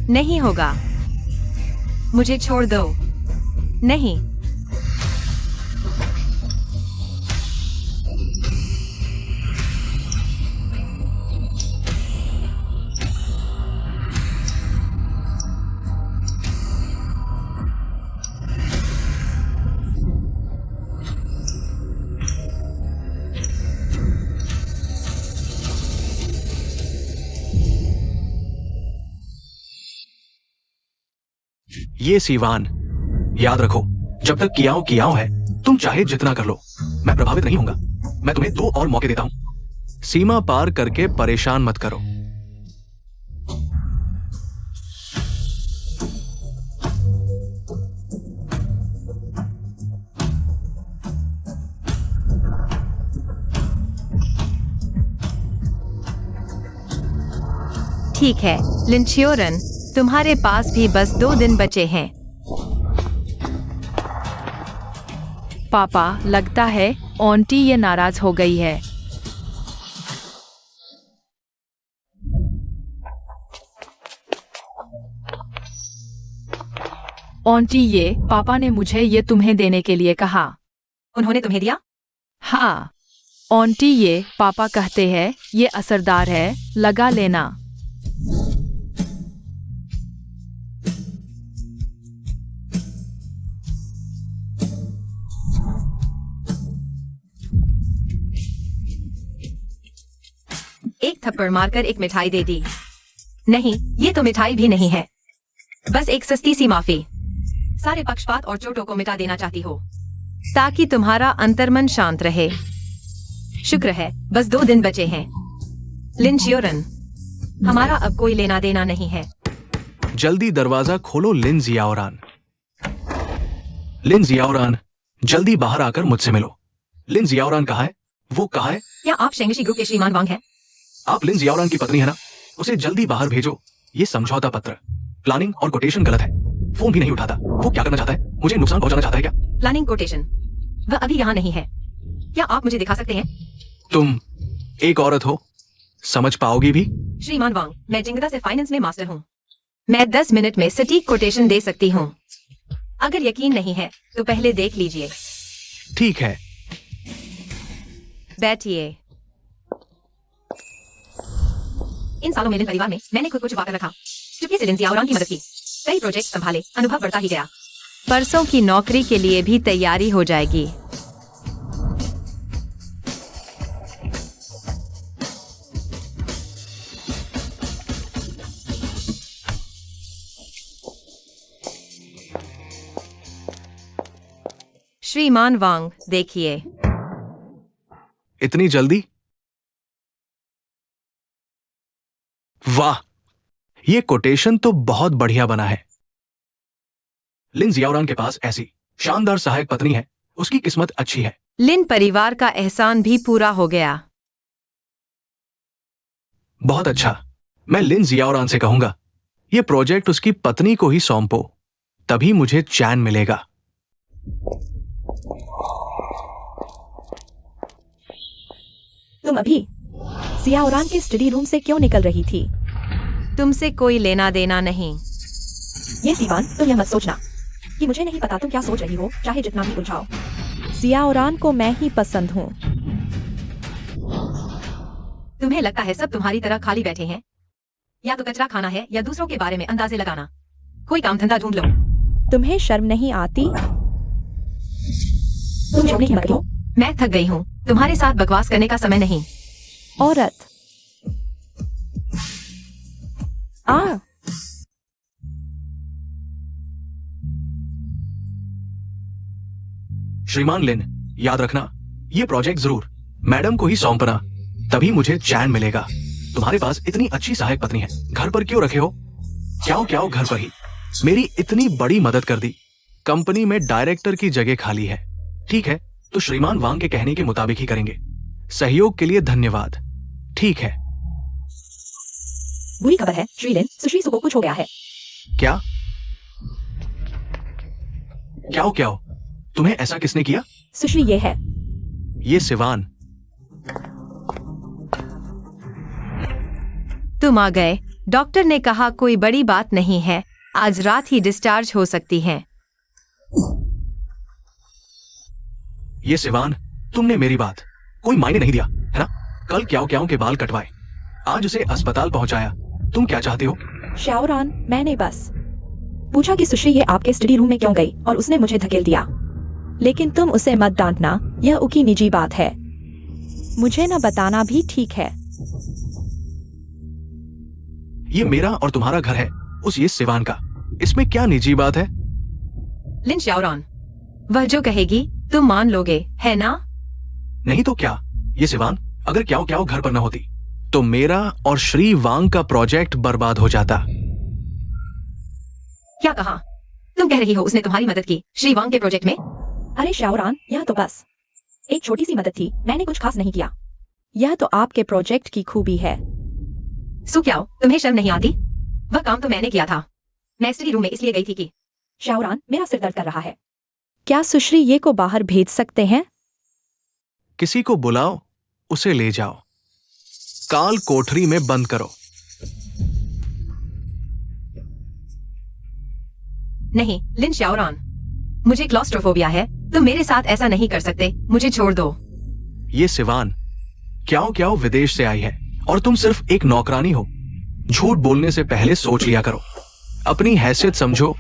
नहीं होगा। मुझे छोड़ दो। नहीं। ये सीवान, याद रखो, जब तक कियाओ कियाओ है, तुम चाहे जितना कर लो, मैं प्रभावित नहीं होऊंगा। मैं तुम्हें 2 और मौके देता हूं। सीमा पार करके परेशान मत करो। ठीक है लिन शियोरन, तुम्हारे पास भी बस 2 दिन बचे हैं। पापा, लगता है आंटी ये नाराज हो गई है। आंटी, ये पापा ने मुझे ये तुम्हें देने के लिए कहा। उन्होंने तुम्हें दिया? हाँ आंटी, ये पापा कहते हैं ये असरदार है, लगा लेना। एक थप्पड़ मारकर एक मिठाई दे दी। नहीं, ये तो मिठाई भी नहीं है, बस एक सस्ती सी माफी। सारे पक्षपात और चोटों को मिटा देना चाहती हो ताकि तुम्हारा अंतर्मन शांत रहे। शुक्र है बस 2 दिन बचे हैं। लिन शियोरन, हमारा अब कोई लेना देना नहीं है। जल्दी दरवाजा खोलो लिन जियाओरान। लिन जियाओरान, जल्दी बाहर आकर मुझसे मिलो। लिन जियाओरान कहाँ है? वो कहाँ है? क्या आप शेंगशी ग्रुप के श्रीमान वांग हैं? आप लिन जियाओरान की पत्नी है ना? उसे जल्दी बाहर भेजो। ये समझौता पत्र, प्लानिंग और कोटेशन गलत है। फोन भी नहीं उठाता। वो क्या करना चाहता है? मुझे नुकसान पहुंचाना चाहता है क्या? प्लानिंग कोटेशन, वह अभी यहाँ नहीं है। क्या आप मुझे दिखा सकते हैं? तुम एक औरत हो, समझ पाओगी भी? श्रीमान वांग, मैं जिंगदा से फाइनेंस में मास्टर हूँ। मैं 10 मिनट में सटीक कोटेशन दे सकती हूँ। अगर यकीन नहीं है तो पहले देख लीजिए। ठीक है, बैठिए। इन सालों में लिन परिवार में मैंने खुद को छुपा कर रखा। चुपके से लिन जियाओरान की मदद की, कई प्रोजेक्ट संभाले, अनुभव बढ़ता ही गया। परसों की नौकरी के लिए भी तैयारी हो जाएगी। श्रीमान वांग, देखिए। इतनी जल्दी? वाह, ये कोटेशन तो बहुत बढ़िया बना है। लिन जियाओरान के पास ऐसी शानदार सहायक पत्नी है, उसकी किस्मत अच्छी है। लिन परिवार का एहसान भी पूरा हो गया। बहुत अच्छा, मैं लिन जियाओरान से कहूंगा, ये प्रोजेक्ट उसकी पत्नी को ही सौंपो, तभी मुझे चैन मिलेगा। तुम अभी जियाओरान के स्टडी रूम से क्यों निकल रही थी? तुमसे कोई लेना देना नहीं। ये सीवान, तुम यह मत सोचना कि मुझे नहीं पता तुम क्या सोच रही हो, चाहे जितना भी उलझाओ। जियाओरान को मैं ही पसंद हूँ। तुम्हें लगता है सब तुम्हारी तरह खाली बैठे हैं? या तो कचरा खाना है या दूसरों के बारे में अंदाजे लगाना। कोई काम धंधा ढूंढ लो। तुम्हें शर्म नहीं आती? तुम छोड़ने की मत करो। मैं थक गई हूँ, तुम्हारे साथ बकवास करने का समय नहीं। औरत आ श्रीमान लिन, याद रखना, ये प्रोजेक्ट जरूर मैडम को ही सौंपना, तभी मुझे चैन मिलेगा। तुम्हारे पास इतनी अच्छी सहायक पत्नी है, घर पर क्यों रखे हो? क्या घर पर ही मेरी इतनी बड़ी मदद कर दी। कंपनी में डायरेक्टर की जगह खाली है। ठीक है, तो श्रीमान वांग के कहने के मुताबिक ही करेंगे। सहयोग के लिए धन्यवाद। ठीक है। बुरी खबर है श्री लिन, सुश्री सु को कुछ हो गया है। क्या? क्या हो? तुम्हें ऐसा किसने किया? सुश्री ये है। ये सिवान। तुम आ गए। डॉक्टर ने कहा कोई बड़ी बात नहीं है, आज रात ही डिस्चार्ज हो सकती हैं। ये सिवान, तुमने मेरी बात कोई मायने नहीं दिया है ना? कल क्याओ क्याओ के बाल कटवाए, आज उसे अस्पताल पहुंचाया। तुम क्या चाहते हो? शाओरान, मैंने बस पूछा कि सुश्री ये आपके स्टडी रूम में क्यों गई और उसने मुझे धकेल दिया। लेकिन तुम उसे मत डांटना, यह उकी निजी बात है। मुझे न बताना भी ठीक है। ये मेरा और तुम्हारा घर है, उस ये सिवान का। इसमें क्या निजी बात है? लिन शाओरान, वह जो कहेगी तुम मान लोगे, है ना? नहीं तो क्या? ये सिवान, अगर क्याओ क्याओ घर पर न होती तो मेरा और श्री वांग का प्रोजेक्ट बर्बाद हो जाता। क्या कहा? तुम कह रही हो उसने तुम्हारी मदद की श्री वांग के प्रोजेक्ट में? अरे शाओरान, यह तो बस एक छोटी सी मदद थी, मैंने कुछ खास नहीं किया। यह तो आपके प्रोजेक्ट की खूबी है। सु क्याओ, तुम्हें शर्म नहीं आती? वह काम तो मैंने किया था। मैं स्टडी रूम में इसलिए गई थी कि शाओरान, मेरा सिर दर्द कर रहा है। क्या सुश्री ये को बाहर भेज सकते हैं? किसी को बुलाओ, उसे ले जाओ, काल कोठरी में बंद करो। नहीं लिन शाओरान, मुझे क्लॉस्ट्रोफोबिया है, तुम मेरे साथ ऐसा नहीं कर सकते, मुझे छोड़ दो। ये सिवान, क्याओ क्याओ विदेश से आई है और तुम सिर्फ एक नौकरानी हो। झूठ बोलने से पहले सोच लिया करो, अपनी हैसियत समझो।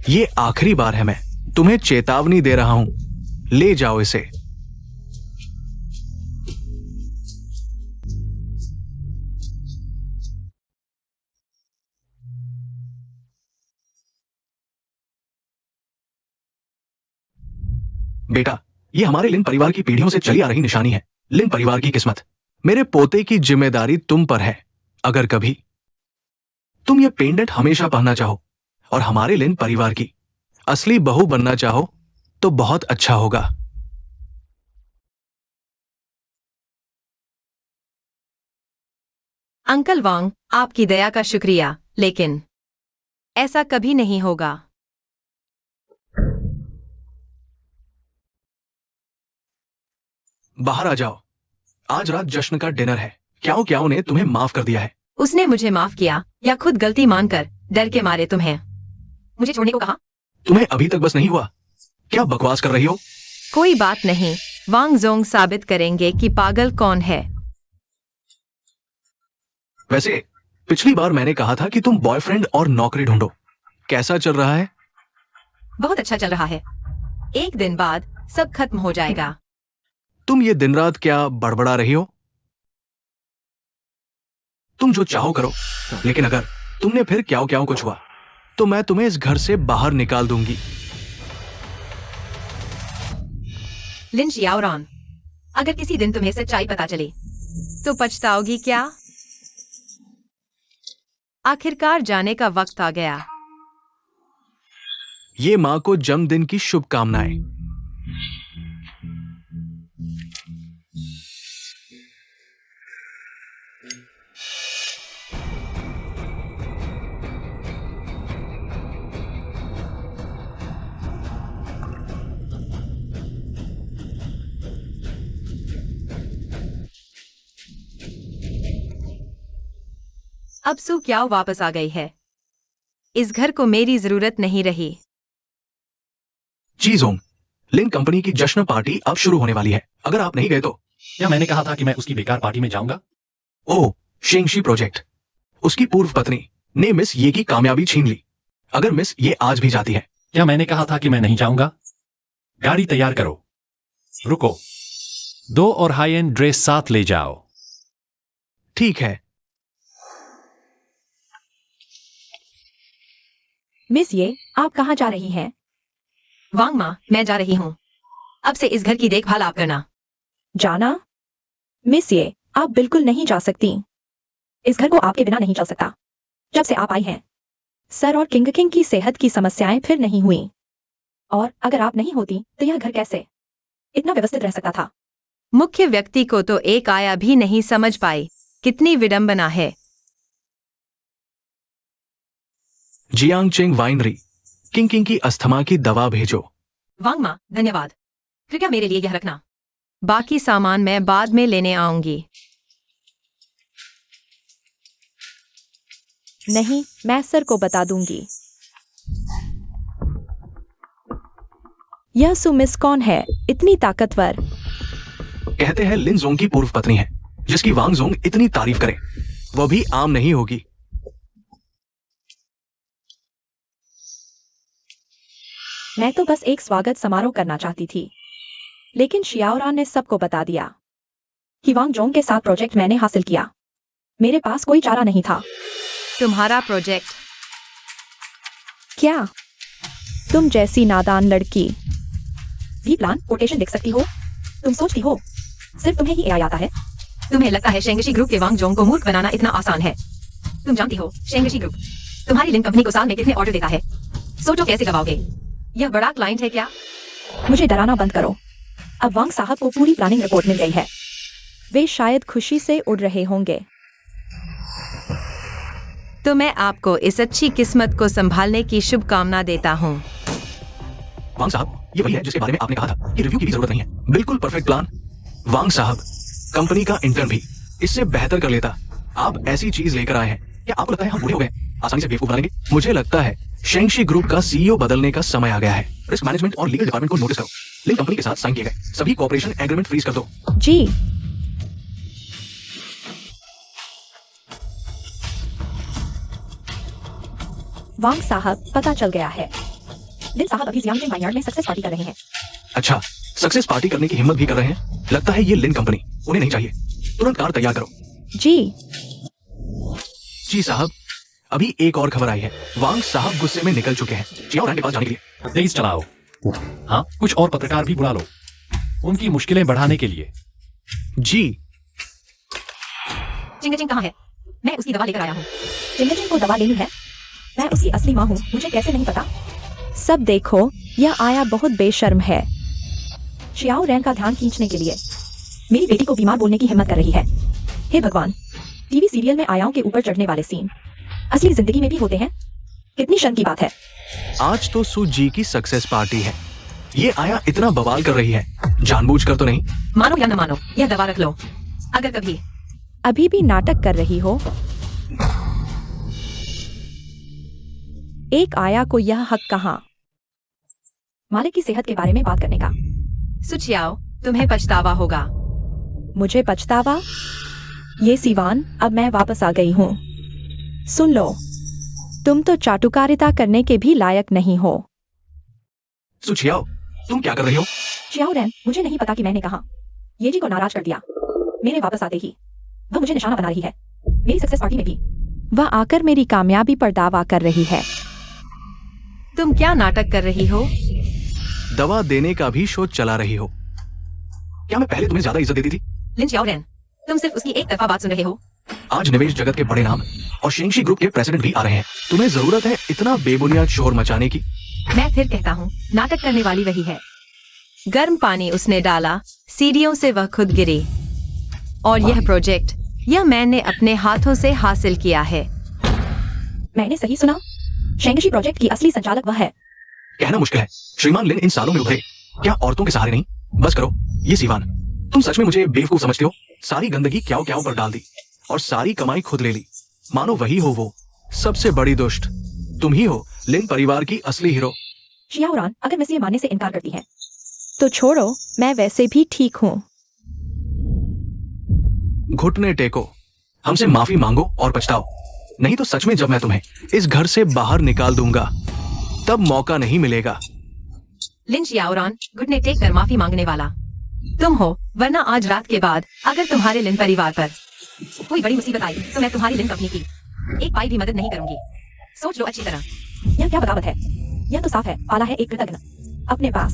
ये आखिरी बार है, मैं तुम्हें चेतावनी दे रहा हूं, ले जाओ इसे। बेटा, ये हमारे लिन परिवार की पीढ़ियों से चली आ रही निशानी है। लिन परिवार की किस्मत। मेरे पोते की जिम्मेदारी तुम पर है। अगर कभी तुम ये पेंडेंट हमेशा पहनना चाहो और हमारे लिन परिवार की असली बहू बनना चाहो तो बहुत अच्छा होगा। अंकल वांग, आपकी दया का शुक्रिया, लेकिन ऐसा कभी नहीं होगा। बाहर आ जाओ, आज रात जश्न का डिनर है। क्याओ क्याओ ने तुम्हें माफ कर दिया है। उसने मुझे माफ किया या खुद गलती मानकर डर के मारे तुम्हें मुझे छोड़ने को कहा? तुम्हें अभी तक बस नहीं हुआ? क्या बकवास कर रही हो? कोई बात नहीं, वांग जोंग साबित करेंगे कि पागल कौन है। वैसे पिछली बार मैंने कहा था कि तुम बॉयफ्रेंड और नौकरी ढूंढो। कैसा चल रहा है? बहुत अच्छा चल रहा है। एक दिन बाद सब खत्म हो जाएगा। तुम ये दिन रात क्या बड़बड़ा रही हो? तुम जो चाहो करो, लेकिन अगर तुमने फिर क्याओ क्याओ को छुआ तो मैं तुम्हें इस घर से बाहर निकाल दूंगी। लिन शाओरान, अगर किसी दिन तुम्हें सच्चाई पता चले तो पछताओगी क्या? आखिरकार जाने का वक्त आ गया। ये मां को जन्मदिन की शुभकामनाएं। अब सु क्याओ वापस आ गई है। इस घर को मेरी जरूरत नहीं रही। चीजोंग, लिन कंपनी की जश्न पार्टी अब शुरू होने वाली है। अगर आप नहीं गए तो। क्या मैंने कहा था कि मैं उसकी बेकार पार्टी में जाऊंगा? ओह, शेंगशी प्रोजेक्ट। उसकी पूर्व पत्नी ने मिस ये की कामयाबी छीन ली। अगर मिस ये आज भी जाती है। क्या मैंने कहा था कि मैं नहीं जाऊंगा? गाड़ी तैयार करो। रुको, 2 और हाई एंड ड्रेस साथ ले जाओ। ठीक है। मिस ये, आप कहाँ जा रही हैं? वांग माँ, मैं जा रही हूँ। अब से इस घर की देखभाल आप करना। जाना? मिस ये, आप बिल्कुल नहीं जा सकती। इस घर को आपके बिना नहीं चल सकता। जब से आप आई हैं, सर और किंग किंग की सेहत की समस्याएं फिर नहीं हुई। और अगर आप नहीं होती तो यह घर कैसे इतना व्यवस्थित रह सकता था? मुख्य व्यक्ति को तो एक आया भी नहीं समझ पाई। कितनी विडंबना है। जियांग चिंग वाइनरी, किंग किंग की अस्थमा की दवा भेजो। वांग माँ, धन्यवाद। कृपया मेरे लिए यह रखना। बाकी सामान मैं बाद में लेने आऊंगी। नहीं, मैं सर को बता दूंगी। यह सुमिस कौन है, इतनी ताकतवर? कहते हैं लिन जोंग की पूर्व पत्नी है, जिसकी वांग जोंग इतनी तारीफ करे, वह भी आम नहीं होगी। मैं तो बस एक स्वागत समारोह करना चाहती थी, लेकिन शियाओरान ने सबको बता दिया कि वांग जोंग के साथ प्रोजेक्ट मैंने हासिल किया। मेरे पास कोई चारा नहीं था। तुम्हारा प्रोजेक्ट? क्या तुम जैसी नादान लड़की भी प्लान कोटेशन लिख सकती हो? तुम सोचती हो सिर्फ तुम्हें ही एआई आता है? तुम्हें लगता है शेंगशी ग्रुप के वांग जोंग को मूर्ख बनाना इतना आसान है? तुम जानती हो शेंगशी ग्रुप तुम्हारी लिन कंपनी को साल में कितने ऑर्डर देता है? सोचो कैसे गवाओगे? यह बड़ा क्लाइंट है क्या? मुझे डराना बंद करो। अब वांग साहब को पूरी प्लानिंग रिपोर्ट मिल गई है। वे शायद खुशी से उड़ रहे होंगे। तो मैं आपको इस अच्छी किस्मत को संभालने की शुभकामना देता हूँ। वांग साहब, ये वही है जिसके बारे में आपने कहा था कि रिव्यू की भी जरूरत नहीं है। बिल्कुल परफेक्ट प्लान। वांग साहब, कंपनी का इंटर्न भी इससे बेहतर कर लेता। आप ऐसी चीज लेकर आए हैं, क्या आपको लगता है हम बूढ़े हो गए, आसानी से बेवकूफ बना लेंगे? मुझे लगता है शेंगशी ग्रुप का सीईओ बदलने का समय आ गया है। रिस्क मैनेजमेंट और लीगल डिपार्टमेंट को नोटिस करो। लिन कंपनी के साथ साइन किए गए सभी कॉर्पोरेशन एग्रीमेंट फ्रीज कर दो। जी। वांग साहब, पता चल गया है। लिन साहब अभी जियांगजिन वाइनयार्ड में सक्सेस पार्टी कर रहे हैं। अच्छा, सक्सेस पार्टी करने की हिम्मत भी कर रहे हैं। लगता है ये लिन कंपनी उन्हें नहीं चाहिए। तुरंत कार तैयार करो। जी। जी साहब, अभी एक और खबर आई है। वांग साहब गुस्से में निकल चुके हैं चियाओ के पास जाने के लिए। तेज चलाओ। हाँ, कुछ और पत्रकार भी बुला लो, उनकी मुश्किलें बढ़ाने के लिए। जी। चिंगचिंग कहाँ है? मैं उसकी दवा लेकर आया हूँ। चिंगचिंग को दवा लेनी है? मैं उसकी असली माँ हूँ, मुझे कैसे नहीं पता? सब देखो, यह आया बहुत बेशर्म है। शियाओ रैन का ध्यान खींचने के लिए मेरी बेटी को बीमार बोलने की हिम्मत कर रही है। हे भगवान, टीवी सीरियल में आयाओं के ऊपर चढ़ने वाले सीन असली जिंदगी में भी होते हैं? कितनी शर्म की बात है। आज तो सू जी की सक्सेस पार्टी है, ये आया इतना बवाल कर रही है, जानबूझकर तो नहीं। मानो या न मानो, यह दवा रख लो। अगर कभी अभी भी नाटक कर रही हो? एक आया को यह हक कहाँ? मालिक की सेहत के बारे में बात करने का। सुचियाओ, तुम्हें पछतावा होगा। मुझे पछतावा? ये सिवान, अब मैं वापस आ गई हूँ। सुन लो, तुम तो चाटुकारिता करने के भी लायक नहीं हो। सुचियाओ, तुम क्या कर रही हो? चियाओ रैन, मुझे नहीं पता कि मैंने कहा ये जी को नाराज कर दिया। मेरे वापस आते ही वह मुझे निशाना बना रही है, मेरी सक्सेस पार्टी में भी। वह आकर मेरी कामयाबी पर दावा कर रही है। तुम क्या नाटक कर रही हो? दवा देने का भी शो चला रही हो। क्या मैं पहले तुम्हें ज्यादा इज्जत देती थी? लिन चियाओरेन, तुम सिर्फ उसकी एक तरफा बात सुन रहे हो। आज निवेश जगत के बड़े नाम और शेंगशी ग्रुप के प्रेसिडेंट भी आ रहे हैं। तुम्हें जरूरत है इतना बेबुनियाद शोर मचाने की? मैं फिर कहता हूँ, नाटक करने वाली वही है। गर्म पानी उसने डाला, सीढ़ियों से वह खुद गिरी। और यह प्रोजेक्ट, यह मैंने अपने हाथों से हासिल किया है। मैंने सही सुना? शेंगशी प्रोजेक्ट की असली संचालक वह है। कहना मुश्किल है, श्रीमान लिन इन सालों में उभरे, क्या औरतों के सहारे नहीं? बस करो, ये सिवान, तुम सच में मुझे बेवकूफ समझते हो? सारी गंदगी क्याओ क्याओ पर डाल दी और सारी कमाई खुद ले ली। मानो वही हो वो सबसे बड़ी दुष्ट। तुम ही हो लिन परिवार की असली हीरो। शियाओरान, अगर मिस ये मानने से इनकार करती है तो छोड़ो, मैं वैसे भी ठीक हूँ। घुटने टेको, हमसे माफी मांगो और पछताओ, नहीं तो सच में जब मैं तुम्हें इस घर से बाहर निकाल दूंगा तब मौका नहीं मिलेगा। लिन चियाओरान, घुटने टेक कर माफी मांगने वाला तुम हो, वरना आज रात के बाद अगर तुम्हारे लिन परिवार पर कोई बड़ी मुसीबत आई तो मैं तुम्हारी लिन कंपनी की एक पाई भी मदद नहीं करूंगी। सोच लो अच्छी तरह। यह क्या बगावत है? यह तो साफ है, पाला है एक कृतज्ञ अपने पास।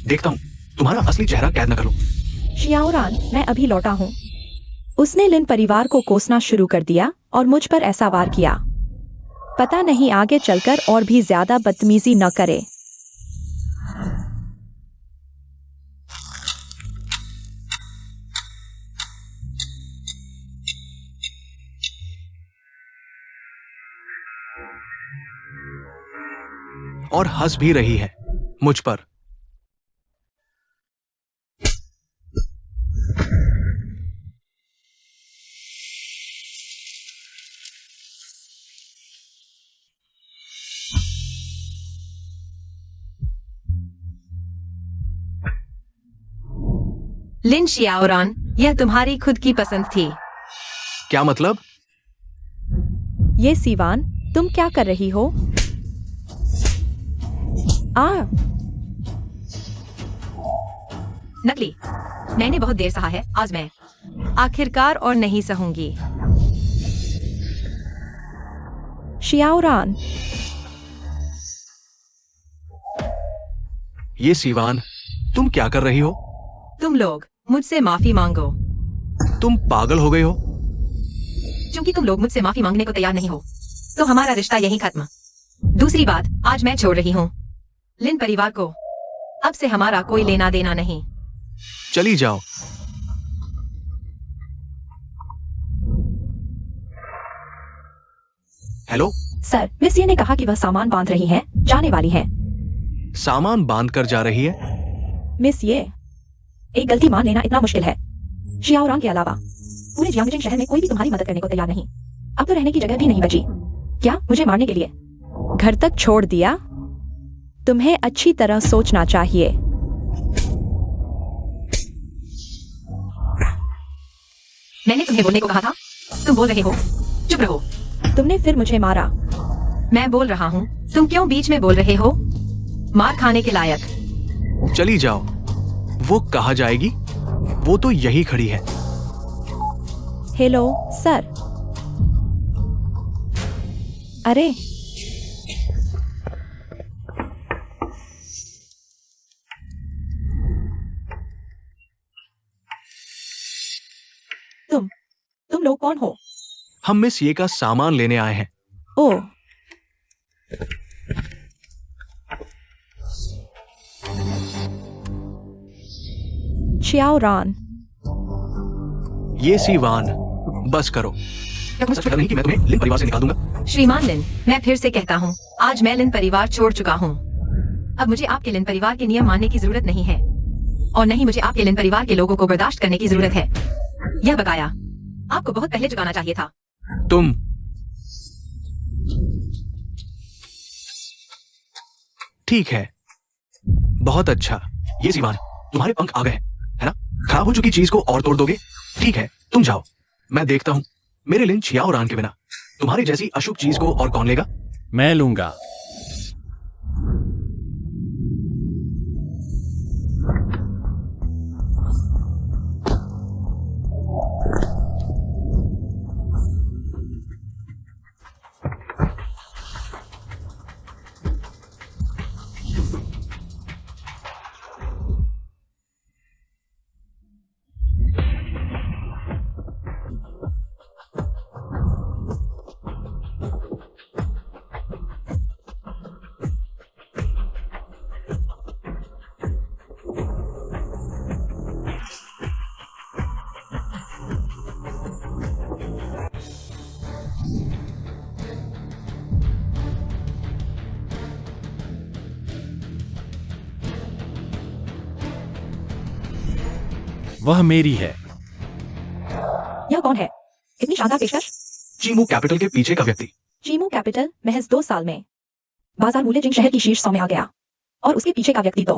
देखता हूँ तुम्हारा असली चेहरा कैद न कर लो। शियाओरान, मैं अभी लौटा हूँ। उसने लिन परिवार को कोसना शुरू कर दिया और मुझ पर ऐसा वार किया। पता नहीं आगे चलकर और भी ज्यादा बदतमीजी न करे। और हंस भी रही है मुझ पर। लिन शियाओरान, यह तुम्हारी खुद की पसंद थी। क्या मतलब? ये सीवान, तुम क्या कर रही हो? नकली। मैंने बहुत देर सहा है, आज मैं आखिरकार और नहीं सहूंगी। शियाओरान, ये सीवान, तुम क्या कर रही हो? तुम लोग मुझसे माफी मांगो। तुम पागल हो गई हो? क्योंकि तुम लोग मुझसे माफी मांगने को तैयार नहीं हो, तो हमारा रिश्ता यहीं खत्म। दूसरी बात, आज मैं छोड़ रही हूँ लिन परिवार को। अब से हमारा कोई लेना देना नहीं। चली जाओ। हेलो। सर, मिस ये ने कहा कि वह सामान बांध रही हैं, जाने वाली हैं। सामान बांध कर जा रही है? मिस ये, एक गलती मान लेना इतना मुश्किल है। शियाओरान के अलावा पूरे जियांगजिंग शहर में कोई भी तुम्हारी मदद करने को तैयार नहीं। अब तो रहने की जगह भी नहीं बची। क्या मुझे मारने के लिए घर तक छोड़ दिया? तुम्हें अच्छी तरह सोचना चाहिए। मैंने तुम्हें बोलने को कहा था, तुम बोल रहे हो। चुप रहो। तुमने फिर मुझे मारा। मैं बोल रहा हूँ, तुम क्यों बीच में बोल रहे हो? मार खाने के लायक। चली जाओ। वो कहाँ जाएगी? वो तो यही खड़ी है। Hello sir. अरे, तुम लोग कौन हो? हम मिस ये का सामान लेने आए हैं। ओ, शियाओरान, ये सीवान, बस करो। क्या तुम्हें सच पता नहीं कि मैं तुम्हें लिन परिवार से निकाल दूंगा? श्रीमान लिन, मैं फिर से कहता हूँ, आज मैं लिन परिवार छोड़ चुका हूँ। अब मुझे आपके लिन परिवार के नियम मानने की जरूरत नहीं है, और नहीं मुझे आपके लिन परिवार के लोगों को बर्दाश्त करने की जरूरत है। यह बकाया आपको बहुत पहले चुकाना चाहिए था। तुम ठीक है, बहुत अच्छा। ये सीवान, तुम्हारे पंख आ गए, है ना? खराब हो चुकी चीज को और तोड़ दोगे? ठीक है, तुम जाओ। मैं देखता हूँ मेरे लिन शियाओरान के बिना तुम्हारी जैसी अशुभ चीज को और कौन लेगा? मैं लूंगा। वह मेरी है। यह कौन है? इतनी शानदार पेशकश। चीमू कैपिटल के पीछे का व्यक्ति। चीमू कैपिटल महज 2 साल में बाजार मूल्य जिंग शहर की शीर्ष 100 में आ गया, और उसके पीछे का व्यक्ति तो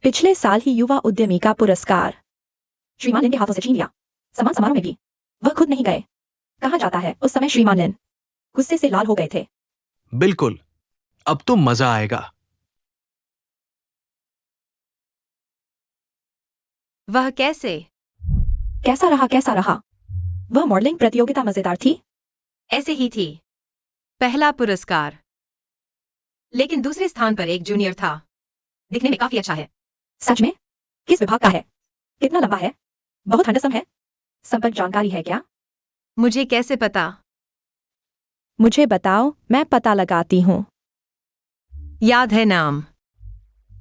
पिछले साल ही युवा उद्यमी का पुरस्कार श्रीमान लिन के हाथों से छीन लिया। समान समारोह में भी वह खुद नहीं गए। कहा जाता है उस समय श्रीमान लिन गुस्से से लाल हो गए थे। बिल्कुल, अब तो मजा आएगा। वह कैसे? कैसा रहा? वह मॉडलिंग प्रतियोगिता मजेदार थी। ऐसे ही थी। पहला पुरस्कार। लेकिन दूसरे स्थान पर एक जूनियर था। दिखने में काफी अच्छा है। सच में? किस विभाग का है? कितना लंबा है? बहुत हैंडसम है। संपर्क जानकारी है क्या? मुझे कैसे पता? मुझे बताओ, मैं पता लगाती हूँ। याद है नाम?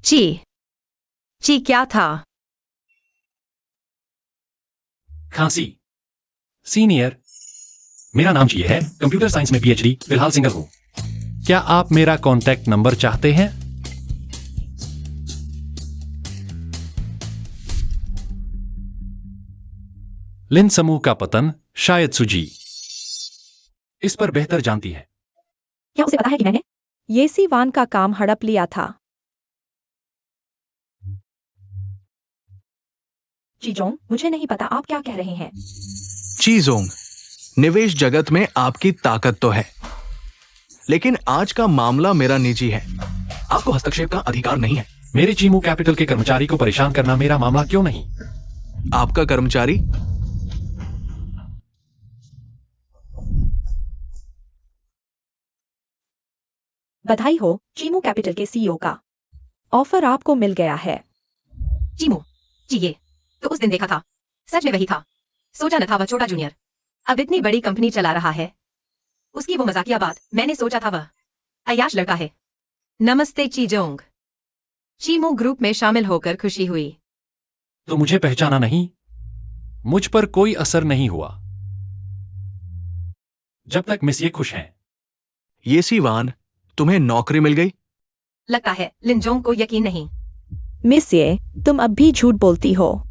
ची क्या था? खांसी। सीनियर। मेरा नाम ची है, कंप्यूटर साइंस में पीएचडी, फिलहाल सिंगल हूं। क्या आप मेरा कांटेक्ट नंबर चाहते हैं? लिन समूह का पतन, शायद सुजी इस पर बेहतर जानती है। क्या उसे पता है कि मैंने ये सीवान का काम हड़प लिया था? चीजोंग, मुझे नहीं पता आप क्या कह रहे हैं। चीजोंग, निवेश जगत में आपकी ताकत तो है, लेकिन आज का मामला मेरा निजी है। आपको हस्तक्षेप का अधिकार नहीं है। मेरे चीमू कैपिटल के कर्मचारी को परेशान करना मेरा मामला क्यों नहीं? आपका कर्मचारी? बधाई हो चीमू कैपिटल के सीईओ का ऑफर आपको मिल गया है। चीमू जी, ये तो उस दिन देखा था, सच में वही था। सोचा न था वह छोटा जूनियर अब इतनी बड़ी कंपनी चला रहा है। उसकी वो मजाकिया बात, मैंने सोचा था वह अय्याश लड़का है। नमस्ते चीजोंग। चीमू ग्रुप में शामिल होकर खुशी हुई। तो मुझे पहचाना नहीं? मुझ पर कोई असर नहीं हुआ जब तक मिस ये खुश हैं। ये सीवान, तुम्हें नौकरी मिल गई? लगता है लिनजोंग को यकीन नहीं। मिस ये, तुम अब भी झूठ बोलती हो।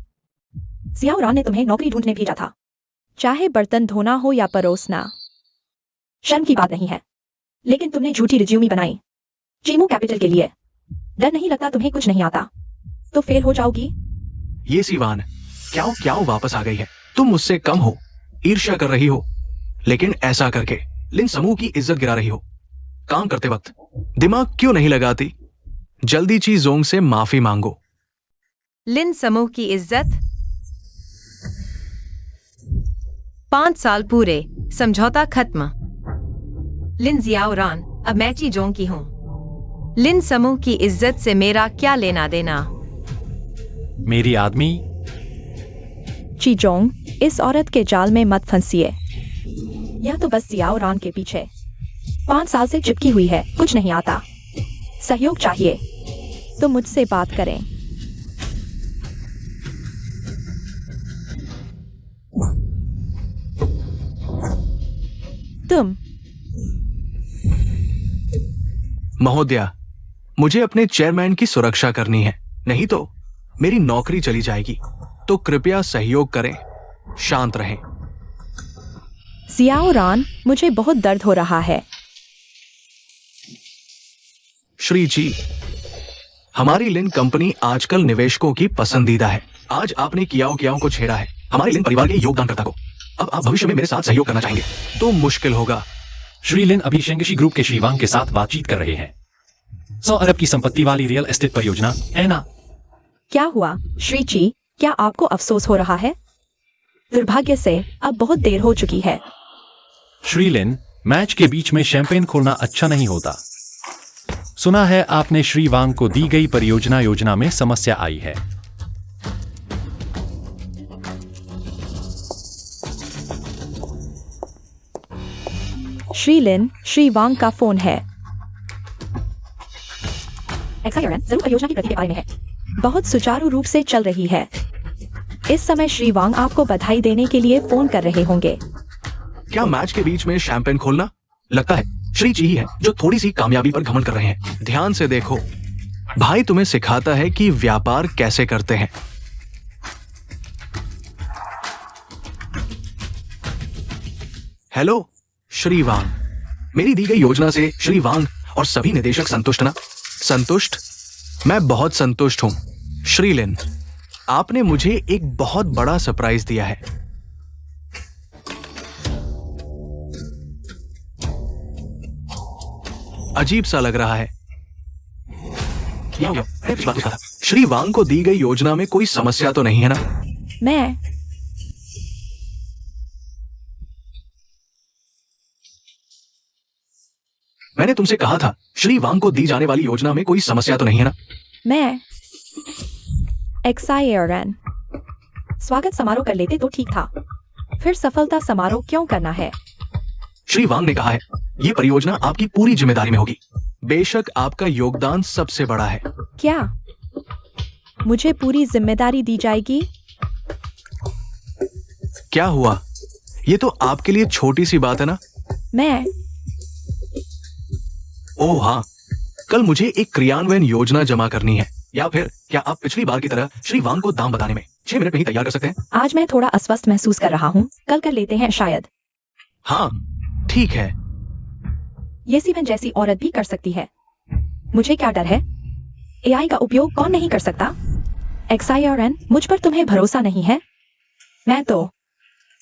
सियाओ रान ने तुम्हें नौकरी ढूंढने भेजा था, चाहे बर्तन धोना हो या परोसना। शर्म की बात नहीं है, लेकिन तुमने झूठी रिज्यूमी बनाई चीमू कैपिटल के लिए। डर नहीं लगता तुम्हें कुछ नहीं आता तो फेल हो जाओगी? ये सीवान, क्या क्या वापस आ गई है। तुम मुझसे कम हो, ईर्ष्या कर रही हो, लेकिन ऐसा करके लिन समूह की इज्जत गिरा रही हो। काम करते वक्त दिमाग क्यों नहीं लगाती? जल्दी चीजोंग से माफी मांगो। लिन समूह की इज्जत? 5 साल पूरे, समझौता खत्म। लिन जियाओ रान, अब मैं चीजोंग की हूँ। लिन समूह की इज्जत से मेरा क्या लेना देना? मेरी आदमी। चीजोंग, इस औरत के जाल में मत फंसिए। यह तो बस सियाओ रान के पीछे 5 साल से चिपकी हुई है, कुछ नहीं आता। सहयोग चाहिए तो मुझसे बात करें। तुम महोदया, मुझे अपने चेयरमैन की सुरक्षा करनी है, नहीं तो मेरी नौकरी चली जाएगी। तो कृपया सहयोग करें, शांत रहें। सियाओ रान, मुझे बहुत दर्द हो रहा है। श्री जी, हमारी लिन कंपनी आजकल निवेशकों की पसंदीदा है। आज आपने कियाओ को छेड़ा है, हमारे लिन परिवार के योगदानकर्ता को। अब आप भविष्य में मेरे साथ सहयोग करना चाहेंगे तो मुश्किल होगा। श्री लिन अभी शेंगशी ग्रुप के श्री वांग के साथ बातचीत कर रहे हैं। 100 अरब की संपत्ति वाली रियल एस्टेट परियोजना है ना? क्या हुआ श्री जी, क्या आपको अफसोस हो रहा है? दुर्भाग्य से अब बहुत देर हो चुकी है। श्री लिन, मैच के बीच में शैंपेन खोलना अच्छा नहीं होता। सुना है आपने श्री वांग को दी गई परियोजना योजना में समस्या आई है। श्री लिन, श्री वांग का फोन है। एक्साइरन जरूर परियोजना की प्रगति के बारे में है। बहुत सुचारू रूप से चल रही है। इस समय श्री वांग आपको बधाई देने के लिए फोन कर रहे होंगे। क्या मैच के बीच में शैंपेन खोलना? लगता है श्री जी ही है जो थोड़ी सी कामयाबी पर घमंड कर रहे हैं। ध्यान से देखो, भाई तुम्हें सिखाता है कि व्यापार कैसे करते हैं। हेलो श्री वांग, मेरी दी गई योजना से श्री वांग और सभी निदेशक संतुष्ट ना? संतुष्ट? मैं बहुत संतुष्ट हूं। श्री लिन, आपने मुझे एक बहुत बड़ा सरप्राइज दिया है। अजीब सा लग रहा है। श्री वांग को दी गई योजना में कोई समस्या तो नहीं है ना? मैंने तुमसे कहा था श्री वांग को दी जाने वाली योजना में कोई समस्या तो नहीं है ना? मैं एक्साइरन स्वागत समारोह कर लेते तो ठीक था, फिर सफलता समारोह क्यों करना है? श्री वांग ने कहा है ये परियोजना आपकी पूरी जिम्मेदारी में होगी। बेशक आपका योगदान सबसे बड़ा है। क्या मुझे पूरी जिम्मेदारी दी जाएगी? क्या हुआ? ये तो आपके लिए छोटी सी बात है ना? मैं ओह हाँ, कल मुझे एक क्रियान्वयन योजना जमा करनी है। या फिर क्या आप पिछली बार की तरह श्री वांग को दाम बताने में 6 मिनट में ही तैयार कर सकते हैं? आज मैं थोड़ा अस्वस्थ महसूस कर रहा हूँ, कल कर लेते हैं शायद। हाँ ठीक है। ये सीवन जैसी औरत भी कर सकती है, मुझे क्या डर है? एआई का उपयोग कौन नहीं कर सकता? XIRN, मुझ पर तुम्हें भरोसा नहीं है? मैं तो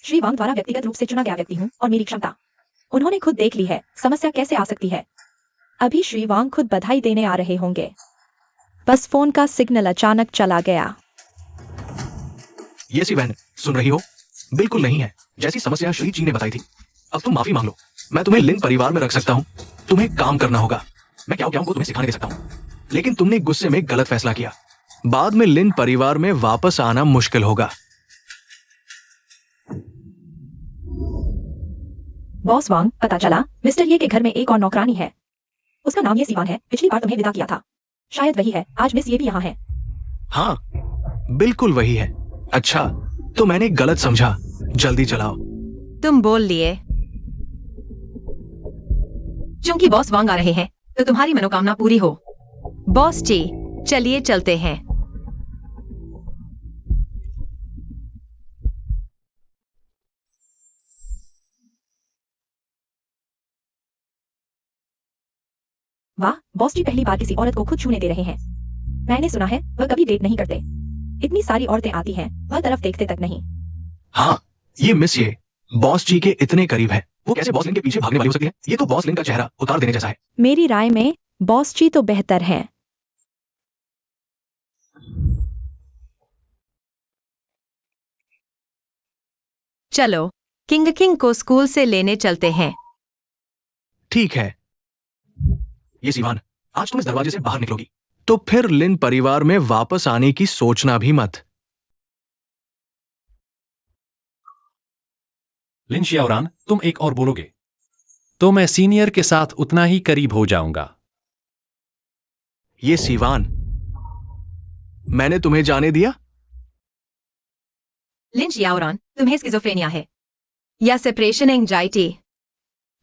श्री वांग द्वारा व्यक्तिगत रूप से चुना गया व्यक्ति हूँ और मेरी क्षमता उन्होंने खुद देख ली है। समस्या कैसे आ सकती है? अभी श्री वांग खुद बधाई देने आ रहे होंगे। बस फोन का सिग्नल अचानक चला गया। ये सी बहन, सुन रही हो? बिल्कुल नहीं है। जैसी समस्या श्री जी ने बताई थी। अब तुम माफी मांग लो। मैं तुम्हें लिन परिवार में रख सकता हूँ। तुम्हें काम करना होगा। मैं क्या को तुम्हें सिखाने दे सकता हूँ, लेकिन तुमने गुस्से में गलत फैसला किया। बाद में लिन परिवार में वापस आना मुश्किल होगा। बॉस वांग, पता चला मिस्टर ये के घर में एक और नौकरानी है। उसका नाम ये सीवान है। पिछली बार तुम्हें विदा किया था। शायद वही है। आज मिस ये भी यहाँ है। हाँ, बिल्कुल वही है। अच्छा, तो मैंने गलत समझा। जल्दी चलाओ। तुम बोल लिए। क्योंकि बॉस वांग आ रहे हैं तो तुम्हारी मनोकामना पूरी हो। बॉस जी, चलिए चलते हैं। वाह, बॉस जी पहली बार किसी औरत को खुद छूने दे रहे हैं। मैंने सुना है वह कभी डेट नहीं करते। इतनी सारी औरतें आती हैं, वह तरफ देखते तक नहीं। हाँ, ये मिस ये बॉस जी के इतने करीब है। वो कैसे बॉस लिन के पीछे भागने वाली हो सकती है? ये तो बॉस लिन का चेहरा उतार देने जैसा है। मेरी राय में बॉस जी तो बेहतर हैं। चलो, किंग को स्कूल से लेने चलते हैं। ठीक है। ये सीवान, आज तुम इस दरवाजे से बाहर निकलोगी तो फिर लिन परिवार में वापस आने की सोचना भी मत। लिन शियाओरान, तुम एक और बोलोगे तो मैं सीनियर के साथ उतना ही करीब हो जाऊंगा। ये सीवान, मैंने तुम्हें जाने दिया? लिन शियाओरान, तुम्हें स्किज़ोफ्रेनिया है। या सेपरेशन एंजाइटी।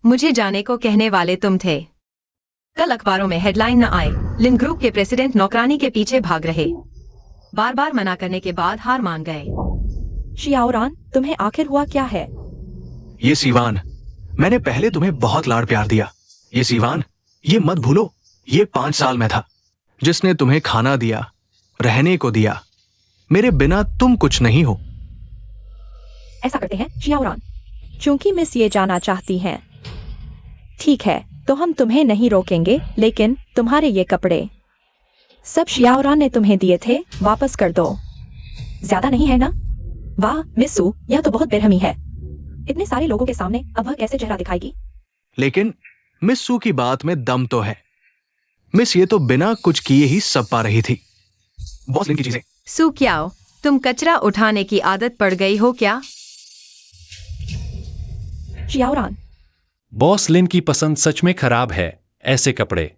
मुझे जाने को कहने वाले तुम थे। कल अखबारों में हेडलाइन न आए, लिन ग्रुप के प्रेसिडेंट नौकरानी के पीछे भाग रहे। बार बार मना करने के बाद हार मान गए। शियाओरान, तुम्हें आखिर हुआ क्या है? ये सीवान, मैंने पहले तुम्हें बहुत लाड़ प्यार दिया। ये सीवान, ये मत भूलो, ये 5 साल में था जिसने तुम्हें खाना दिया, रहने को दिया। मेरे बिना तुम कुछ नहीं हो। ऐसा करते हैं शियाओरान, क्योंकि मिस ये जाना चाहती हैं। ठीक है, तो हम तुम्हें नहीं रोकेंगे, लेकिन तुम्हारे ये कपड़े सब शियाओरान ने तुम्हें दिए थे, वापस कर दो। ज्यादा नहीं है ना? वाह मिस्सू, यह तो बहुत बेरहमी है। इतने सारे लोगों के सामने अब वह कैसे चेहरा दिखाएगी? लेकिन मिस सू की बात में दम तो है। मिस ये तो बिना कुछ किए ही सब पा रही थी। बॉस लिन की चीजें। सू क्याओ, तुम कचरा उठाने की आदत पड़ गई हो क्या? शियाओरान, बॉस लिन की पसंद सच में खराब है। ऐसे कपड़े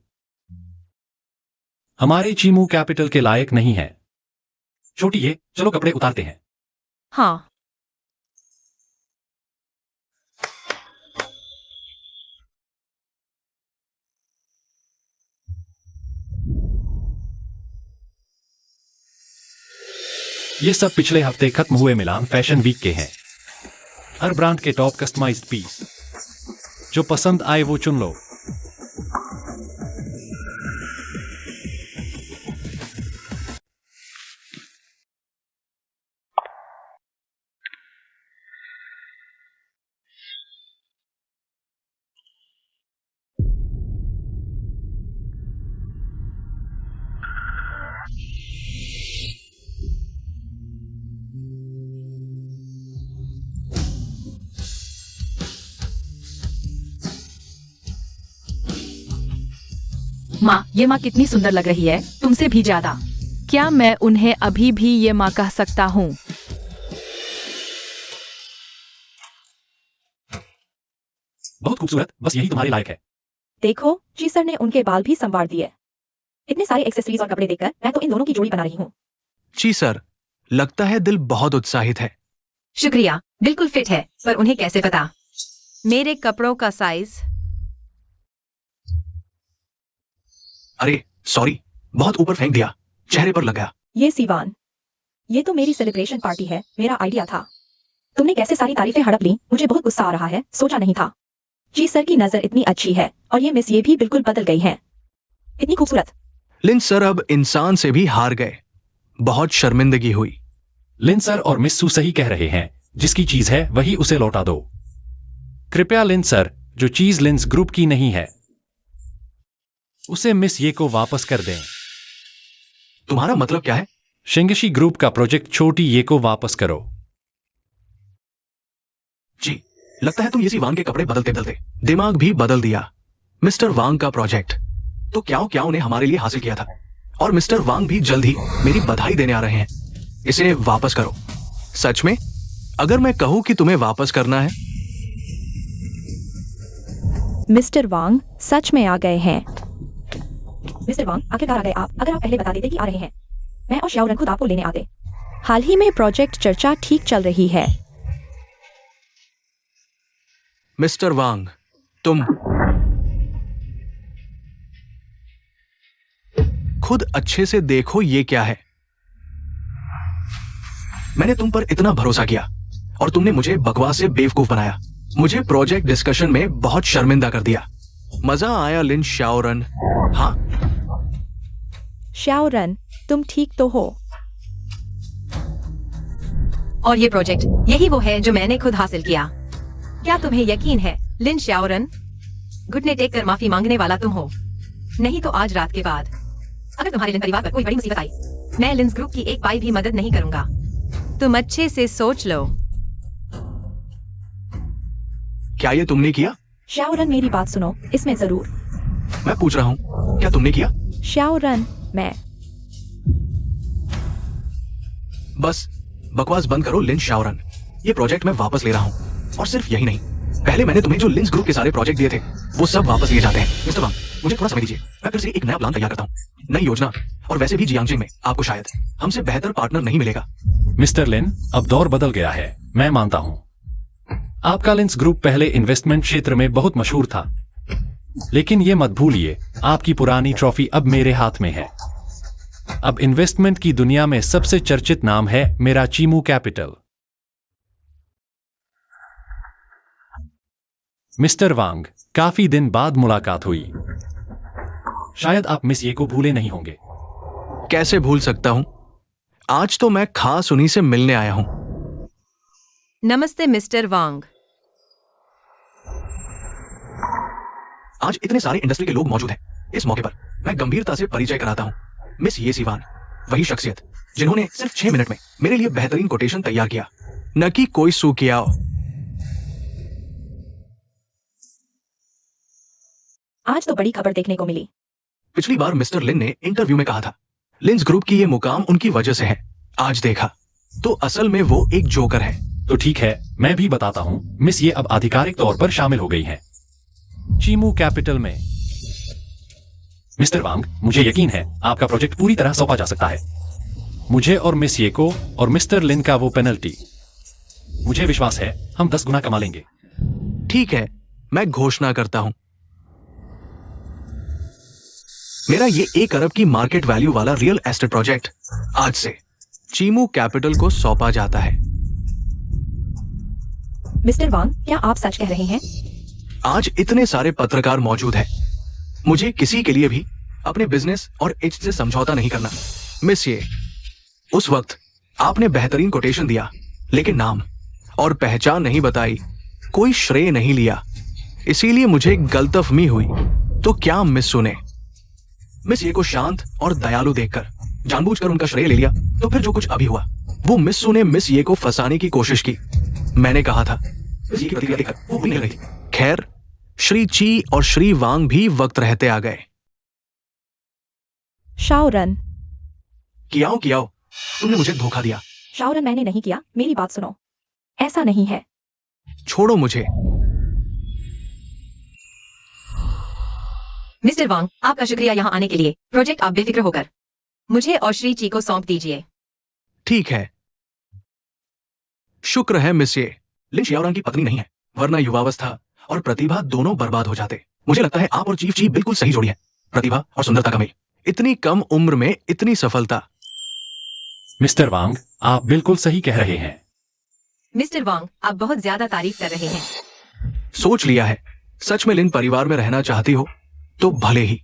हमारे चीमू कैपिटल के लायक नहीं है। छोटी ये, चलो कपड़े उतारते हैं। हाँ। ये सब पिछले हफ्ते खत्म हुए मिलान फैशन वीक के हैं। हर ब्रांड के टॉप कस्टमाइज्ड पीस, जो पसंद आए वो चुन लो। माँ, ये माँ कितनी सुंदर लग रही है, तुमसे भी ज्यादा। क्या मैं उन्हें अभी भी ये माँ कह सकता हूँ? बहुत खूबसूरत, बस यही तुम्हारे लायक है। देखो जी सर ने उनके बाल भी संवार दिए। इतने सारे एक्सेसरीज और कपड़े देखकर मैं तो इन दोनों की जोड़ी बना रही हूँ। जी सर, लगता है दिल बहुत उत्साहित है। शुक्रिया, बिल्कुल फिट है, पर उन्हें कैसे पता? मेरे कपड़ों का साइज। अरे सॉरी, बहुत ऊपर फेंक दिया, चेहरे पर लग गया। ये सीवान, ये तो मेरी सेलिब्रेशन पार्टी है, मेरा आइडिया था। तुमने कैसे सारी तारीफें हड़प ली, मुझे बहुत गुस्सा आ रहा है, सोचा नहीं था। जी सर की नजर इतनी अच्छी है, और ये मिस ये भी बिल्कुल बदल गई हैं। इतनी खूबसूरत। लिन सर अब इंसान से भी हार गए। बहुत शर्मिंदगी हुई। लिन सर और मिस सू सही कह रहे हैं, जिसकी चीज है वही उसे लौटा दो। कृपया लिन सर, जो चीज लिंस ग्रुप की नहीं है उसे मिस ये को वापस कर दें। तुम्हारा मतलब क्या है? शिंगशी ग्रुप का प्रोजेक्ट छोटी ये को वापस करो। जी, लगता है तुम ये वांग के कपड़े बदलते बदलते दिमाग भी बदल दिया। मिस्टर वांग का प्रोजेक्ट तो क्या ने हमारे लिए हासिल किया था, और मिस्टर वांग भी जल्द ही मेरी बधाई देने आ रहे हैं। इसे वापस करो। सच में? अगर मैं कहूं कि तुम्हें वापस करना है? मिस्टर वांग सच में आ गए हैं। मिस्टर वांग, आखिरकार आ गए आप। अगर आप पहले बता देते कि आ रहे हैं, मैं और श्याओरन खुद आपको लेने आते। हाल ही में प्रोजेक्ट चर्चा ठीक चल रही है। मिस्टर वांग, तुम खुद अच्छे से देखो ये क्या है। मैंने तुम पर इतना भरोसा किया और तुमने मुझे बकवास से बेवकूफ बनाया। मुझे प्रोजेक्ट डिस्कशन में बहुत शर्मिंदा कर दिया। मजा आया लिन शाओरन। हाँ, श्याओरन, तुम ठीक तो हो? और ये प्रोजेक्ट यही वो है जो मैंने खुद हासिल किया। क्या तुम्हें यकीन है लिन शाओरन? घुटने टेक कर माफी मांगने वाला तुम हो। नहीं तो आज रात के बाद अगर तुम्हारे लिन परिवार पर कोई बड़ी मुसीबत आई, मैं लिंस ग्रुप की एक पाई भी मदद नहीं करूंगा। तुम अच्छे से सोच लो। क्या ये तुमने किया? श्याओरन, मेरी बात सुनो, इसमें जरूर। मैं पूछ रहा हूं, क्या तुमने किया? श्याओरन, मैं बस बकवास बंद करो लिन शाओरन। ये प्रोजेक्ट मैं वापस ले रहा हूं, और सिर्फ यही नहीं, पहले मैंने तुम्हें जो लिंस ग्रुप के सारे प्रोजेक्ट दिए थे वो सब वापस लिए जाते हैं। मिस्टर वांग, मुझे थोड़ा समय दीजिए, मैं फिर से एक नया प्लान तैयार करता हूं, नई योजना। और वैसे भी जियांगजिंग में आपको शायद हमसे बेहतर पार्टनर नहीं मिलेगा। मिस्टर लिन, अब दौर बदल गया है, मैं मानता हूं। आपका लिंस ग्रुप पहले इन्वेस्टमेंट क्षेत्र में बहुत मशहूर था, लेकिन ये मत भूलिए, आपकी पुरानी ट्रॉफी अब मेरे हाथ में है। अब इन्वेस्टमेंट की दुनिया में सबसे चर्चित नाम है मेरा चीमू कैपिटल। मिस्टर वांग, काफी दिन बाद मुलाकात हुई। शायद आप मिस ये को भूले नहीं होंगे। कैसे भूल सकता हूं? आज तो मैं खास उन्हीं से मिलने आया हूं। नमस्ते मिस्टर वांग। आज इतने सारे इंडस्ट्री के लोग मौजूद हैं। इस मौके पर मैं गंभीरता से परिचय कराता हूं। मिस ये सीवान, वही शख्सियत जिन्होंने सिर्फ 6 मिनट में मेरे लिए बेहतरीन कोटेशन तैयार किया, न कि कोई सूकियाओ। आज तो बड़ी खबर देखने को मिली। पिछली बार मिस्टर लिन ने इंटरव्यू में कहा था लिंस ग्रुप की ये मुकाम उनकी वजह से है। आज देखा तो असल में वो एक जोकर है। तो ठीक है, मैं भी बताता हूं, मिस ये अब आधिकारिक तौर पर शामिल हो गई हैं चीमू कैपिटल में। मिस्टर वांग, मुझे यकीन है आपका प्रोजेक्ट पूरी तरह सौंपा जा सकता है। मुझे और मिस ये को और मिस्टर लिन का वो पेनल्टी, मुझे विश्वास है हम 10 गुना कमा लेंगे। ठीक है, मैं घोषणा करता हूं, मेरा ये 1 अरब की मार्केट वैल्यू वाला रियल एस्टेट प्रोजेक्ट आज से चीमू कैपिटल को सौंपा जाता है। मिस्टर वांग, क्या आप सच कह रहे हैं? आज इतने सारे पत्रकार मौजूद हैं, मुझे किसी के लिए भी अपने बिजनेस और एज से समझौता नहीं करना। मिस ये, उस वक्त आपने बेहतरीन कोटेशन दिया, लेकिन नाम और पहचान नहीं बताई, कोई श्रेय नहीं लिया, इसीलिए मुझे गलतफहमी हुई। तो क्या मिस सुने? मिस ये को शांत और दयालु देखकर जानबूझकर उनका श्रेय ले लिया, तो फिर जो कुछ अभी हुआ वो मिस्सू ने मिस ये को फंसाने की कोशिश की। मैंने कहा था मिस ये की प्रतिक्रिया देखकर वो भी नहीं रही। खैर, श्री ची और श्री वांग भी वक्त रहते आ गए। शाओरन, कियाओ, तुमने मुझे धोखा दिया। शाओरन, मैंने नहीं किया, मेरी बात सुनो, ऐसा नहीं है। छोड़ो मुझे। मिस्टर वांग, आपका शुक्रिया यहाँ आने के लिए। प्रोजेक्ट आप बेफिक्र होकर मुझे और श्री ची को सौंप दीजिए। ठीक है, शुक्र है मिस ये लिन शियाओरांग की पत्नी नहीं है, वरना युवावस्था और प्रतिभा दोनों बर्बाद हो जाते। मुझे लगता है आप और चीफ ची बिल्कुल सही जोड़ी है, प्रतिभा और सुंदरता का मेल। इतनी कम उम्र में इतनी सफलता। मिस्टर वांग, आप बिल्कुल सही कह रहे हैं। मिस्टर वांग, आप बहुत ज्यादा तारीफ कर रहे हैं। सोच लिया है, सच में लिन परिवार में रहना चाहती हो तो भले ही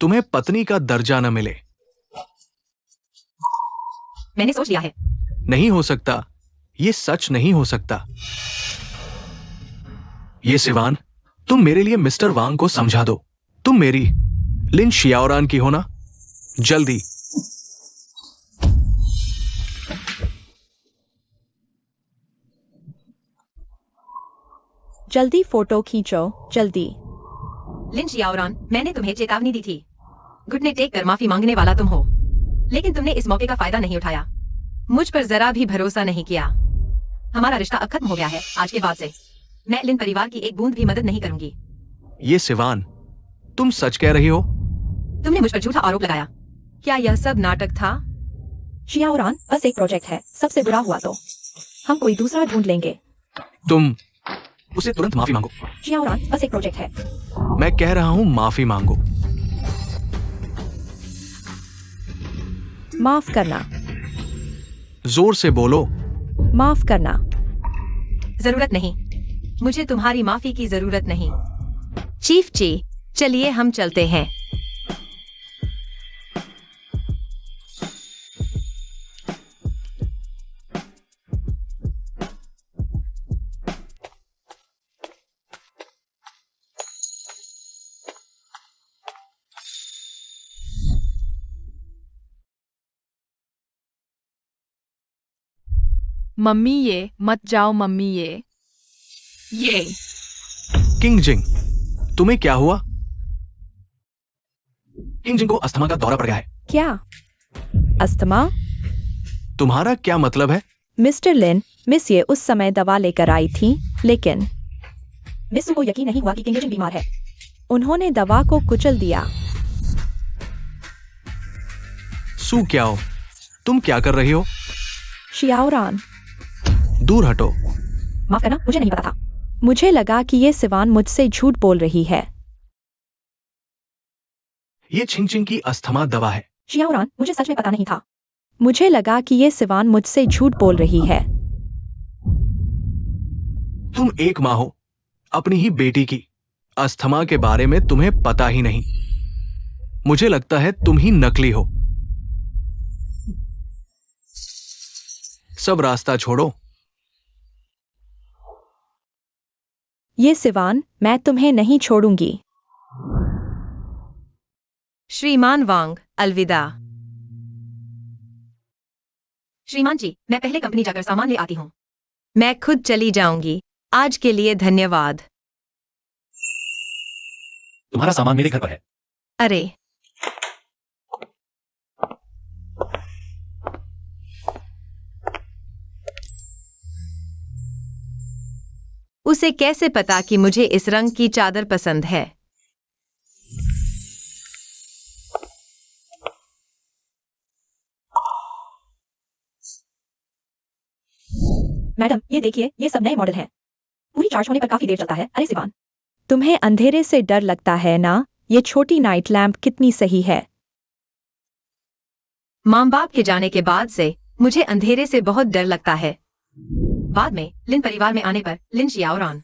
तुम्हें पत्नी का दर्जा न मिले। मैंने सोच लिया है। नहीं हो सकता, ये सच नहीं हो सकता। ये सिवान, तुम मेरे लिए मिस्टर वांग को समझा दो। तुम मेरी लिन शियाओरान की हो ना? जल्दी। जल्दी फोटो खींचो, जल्दी। लिन शियाओरान, मैंने तुम्हें चेतावनी दी थी। घुटने टेक कर माफी मांगने वाला तुम हो, लेकिन तुमने इस मौके का फायदा नहीं उठाया। मुझ पर जरा भी भरोसा नहीं किया। हमारा रिश्ता अब खत्म हो गया है। आज के बाद से मैं लिन परिवार की एक बूंद भी मदद नहीं करूंगी। ये सिवान, तुम सच कह रही हो? तुमने मुझ पर झूठा आरोप लगाया। क्या यह सब नाटक था? शियाओरान, बस एक प्रोजेक्ट है, सबसे बुरा हुआ तो हम कोई दूसरा ढूंढ लेंगे। तुम उसे तुरंत माफी मांगो। शियाओरान, बस एक प्रोजेक्ट है। मैं कह रहा हूं माफी मांगो। माफ करना, जोर से बोलो। माफ करना। जरूरत नहीं। मुझे तुम्हारी माफी की जरूरत नहीं। चीफ जी, चलिए हम चलते हैं। मम्मी ये मत जाओ मम्मी ये किंग जिंग, तुम्हें क्या हुआ? किंग जिंग को अस्थमा का दौरा पड़ गया है। क्या? अस्थमा? तुम्हारा क्या मतलब है? मिस्टर लिन, मिस ये उस समय दवा लेकर आई थी, लेकिन मिस को यकीन नहीं हुआ कि किंग जिंग बीमार है। उन्होंने दवा को कुचल दिया। सू क्या हो? तुम क्या कर रही हो? शियाओरान, दूर हटो। माफ करना, मुझे नहीं पता था। मुझे लगा कि ये सिवान मुझसे झूठ बोल रही है। ये छिंग चिंग की अस्थमा दवा है। शियाओरान, मुझे सच में पता नहीं था। मुझे लगा कि ये सिवान मुझसे झूठ बोल रही है। तुम एक माँ हो, अपनी ही बेटी की अस्थमा के बारे में तुम्हें पता ही नहीं। मुझे लगता है तुम ही नकली हो। सब रास्ता छोड़ो। ये सिवान, मैं तुम्हें नहीं छोड़ूंगी। श्रीमान वांग, अलविदा। श्रीमान जी, मैं पहले कंपनी जाकर सामान ले आती हूँ। मैं खुद चली जाऊंगी। आज के लिए धन्यवाद। तुम्हारा सामान मेरे घर पर है। अरे, उसे कैसे पता कि मुझे इस रंग की चादर पसंद है? मैडम, ये देखिए, ये सब नए मॉडल हैं। पूरी चार्ज होने पर काफी देर चलता है। अरे सिवान, तुम्हें अंधेरे से डर लगता है ना? ये छोटी नाइट लैंप कितनी सही है। माँ बाप के जाने के बाद से मुझे अंधेरे से बहुत डर लगता है। बाद में लिन परिवार में आने पर लिन शियाओरान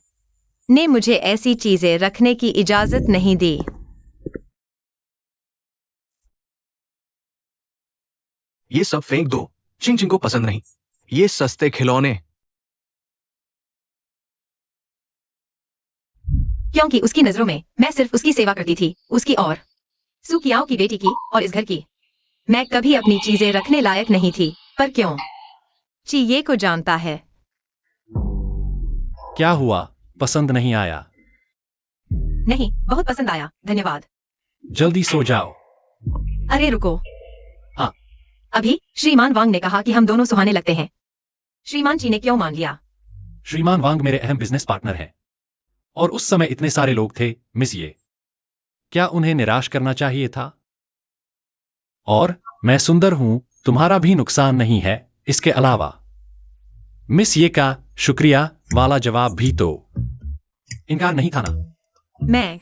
ने मुझे ऐसी चीजें रखने की इजाजत नहीं दी। ये सब फेंक दो, चिंग चिंग को पसंद नहीं। ये सस्ते खिलौने। क्योंकि उसकी नजरों में मैं सिर्फ उसकी सेवा करती थी, उसकी और सुकियाओ की बेटी की और इस घर की। मैं कभी अपनी चीजें रखने लायक नहीं थी, पर क्यों? ची ये को जानता है। क्या हुआ? पसंद नहीं आया? नहीं, बहुत पसंद आया, धन्यवाद। जल्दी सो जाओ। अरे रुको। हाँ। अभी श्रीमान वांग ने कहा कि हम दोनों सुहाने लगते हैं। श्रीमान जी ने क्यों मान लिया? श्रीमान वांग मेरे अहम बिजनेस पार्टनर हैं। और उस समय इतने सारे लोग थे, मिस ये। क्या उन्हें निराश करना चाहिए था? और मैं सुंदर हूं, तुम्हारा भी नुकसान नहीं है। इसके अलावा मिस ये का शुक्रिया वाला जवाब भी तो इनकार नहीं था ना? मैं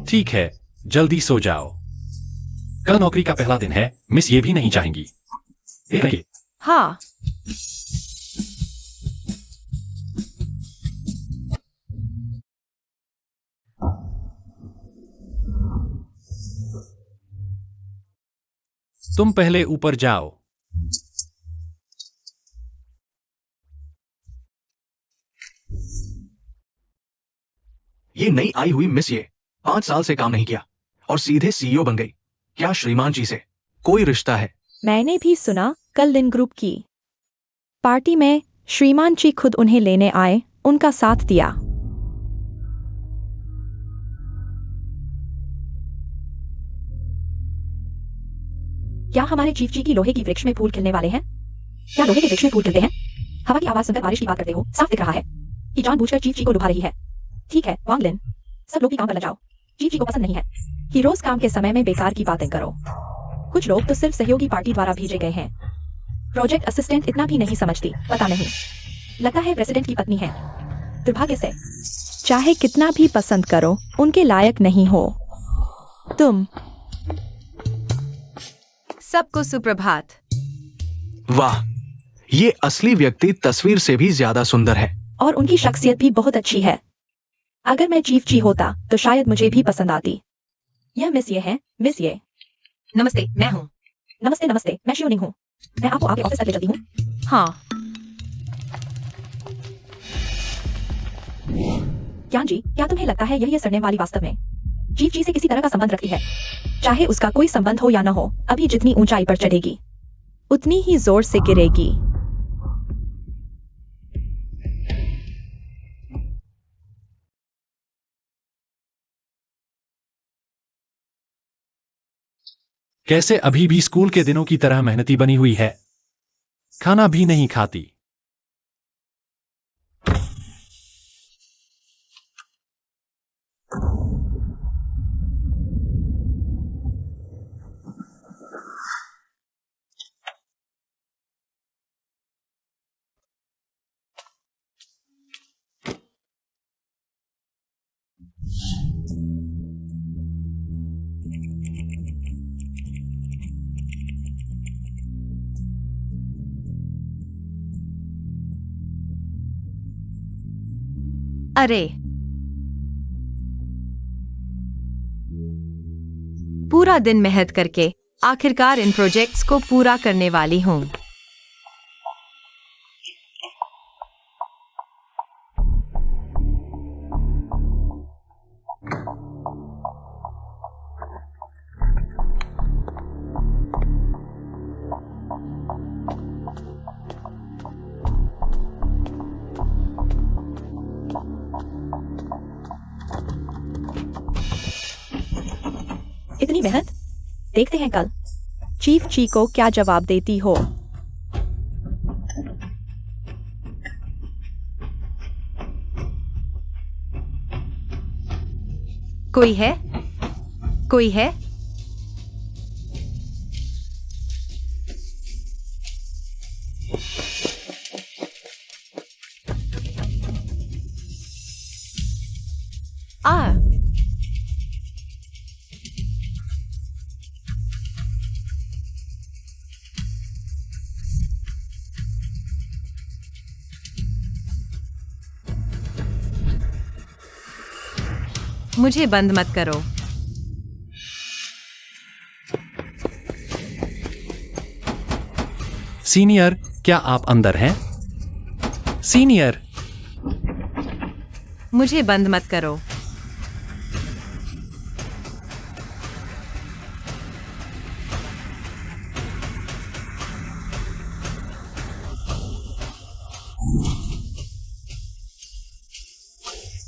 ठीक है, जल्दी सो जाओ। कल नौकरी का पहला दिन है, मिस ये भी नहीं चाहेंगी। देखिए, हाँ। तुम पहले ऊपर जाओ। ये नई आई हुई मिस ये 5 साल से काम नहीं किया और सीधे सीईओ बन गई। क्या श्रीमान जी से कोई रिश्ता है? मैंने भी सुना कल लिन ग्रुप की पार्टी में श्रीमान जी खुद उन्हें लेने आए, उनका साथ दिया। क्या हमारे चीफ जी की लोहे की वृक्ष में फूल खिलने वाले हैं? क्या लोहे के वृक्ष में फूल खिलते हैं? हवा की आवाज सुनकर बारिश की बात करते हो, साफ दिख रहा है कि जानबूझकर चीफ जी को लुभा रही है। ठीक है वांग लिन, सब लोग ही काम पर लग जाओ। चीफ जी को पसंद नहीं है कि रोज काम के समय में बेकार की बातें करो। कुछ लोग तो सिर्फ सहयोगी पार्टी द्वारा भेजे गए हैं। प्रोजेक्ट असिस्टेंट इतना भी नहीं समझती, पता नहीं, लगता है प्रेसिडेंट की पत्नी है। दुर्भाग्य से चाहे कितना भी पसंद करो, उनके लायक नहीं हो तुम। सबको सुप्रभात। वाह, ये असली व्यक्ति तस्वीर से भी ज्यादा सुंदर है। और उनकी शख्सियत भी बहुत अच्छी है। अगर मैं चीफ जी होता तो शायद मुझे भी पसंद आती। यह मिस ये है, मिस ये। नमस्ते, मैं हूँ। नमस्ते नमस्ते, मैं शिवनिंग हूँ। मैं आपको आपके ऑफिस तक ले चलती हूँ। हाँ, ज्ञान जी, क्या तुम्हें लगता है यही सड़ने वाली वास्तव में चीफ जी से किसी तरह का संबंध रखती है? चाहे उसका कोई संबंध हो या न हो, अभी जितनी ऊंचाई पर चढ़ेगी उतनी ही जोर से गिरेगी। कैसे अभी भी स्कूल के दिनों की तरह मेहनती बनी हुई है, खाना भी नहीं खाती। अरे पूरा दिन मेहनत करके आखिरकार इन प्रोजेक्ट्स को पूरा करने वाली हूँ। इतनी मेहनत, देखते हैं कल चीफ जी को क्या जवाब देती हो। कोई है? कोई है? आ मुझे बंद मत करो। सीनियर, क्या आप अंदर हैं? सीनियर, मुझे बंद मत करो।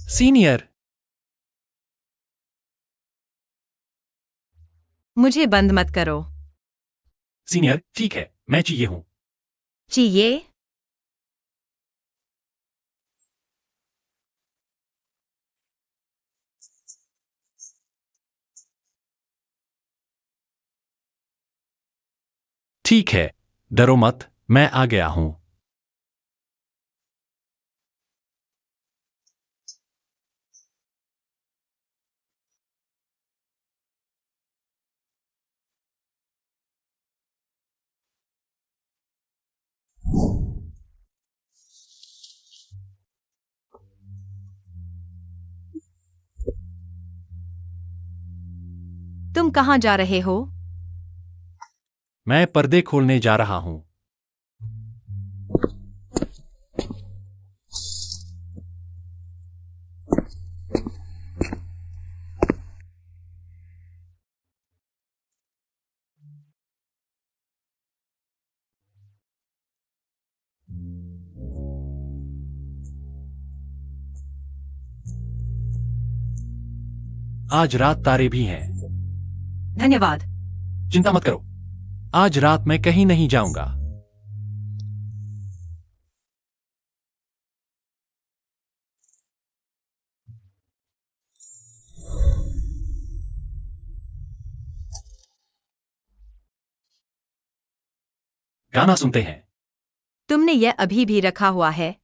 सीनियर, मुझे बंद मत करो। सीनियर, ठीक है, मैं चाहिए हूं। चाहिए? ठीक है, डरो मत, मैं आ गया हूं। तुम कहाँ जा रहे हो? मैं पर्दे खोलने जा रहा हूं। आज रात तारे भी हैं। धन्यवाद। चिंता मत करो, आज रात मैं कहीं नहीं जाऊंगा। गाना सुनते हैं। तुमने यह अभी भी रखा हुआ है?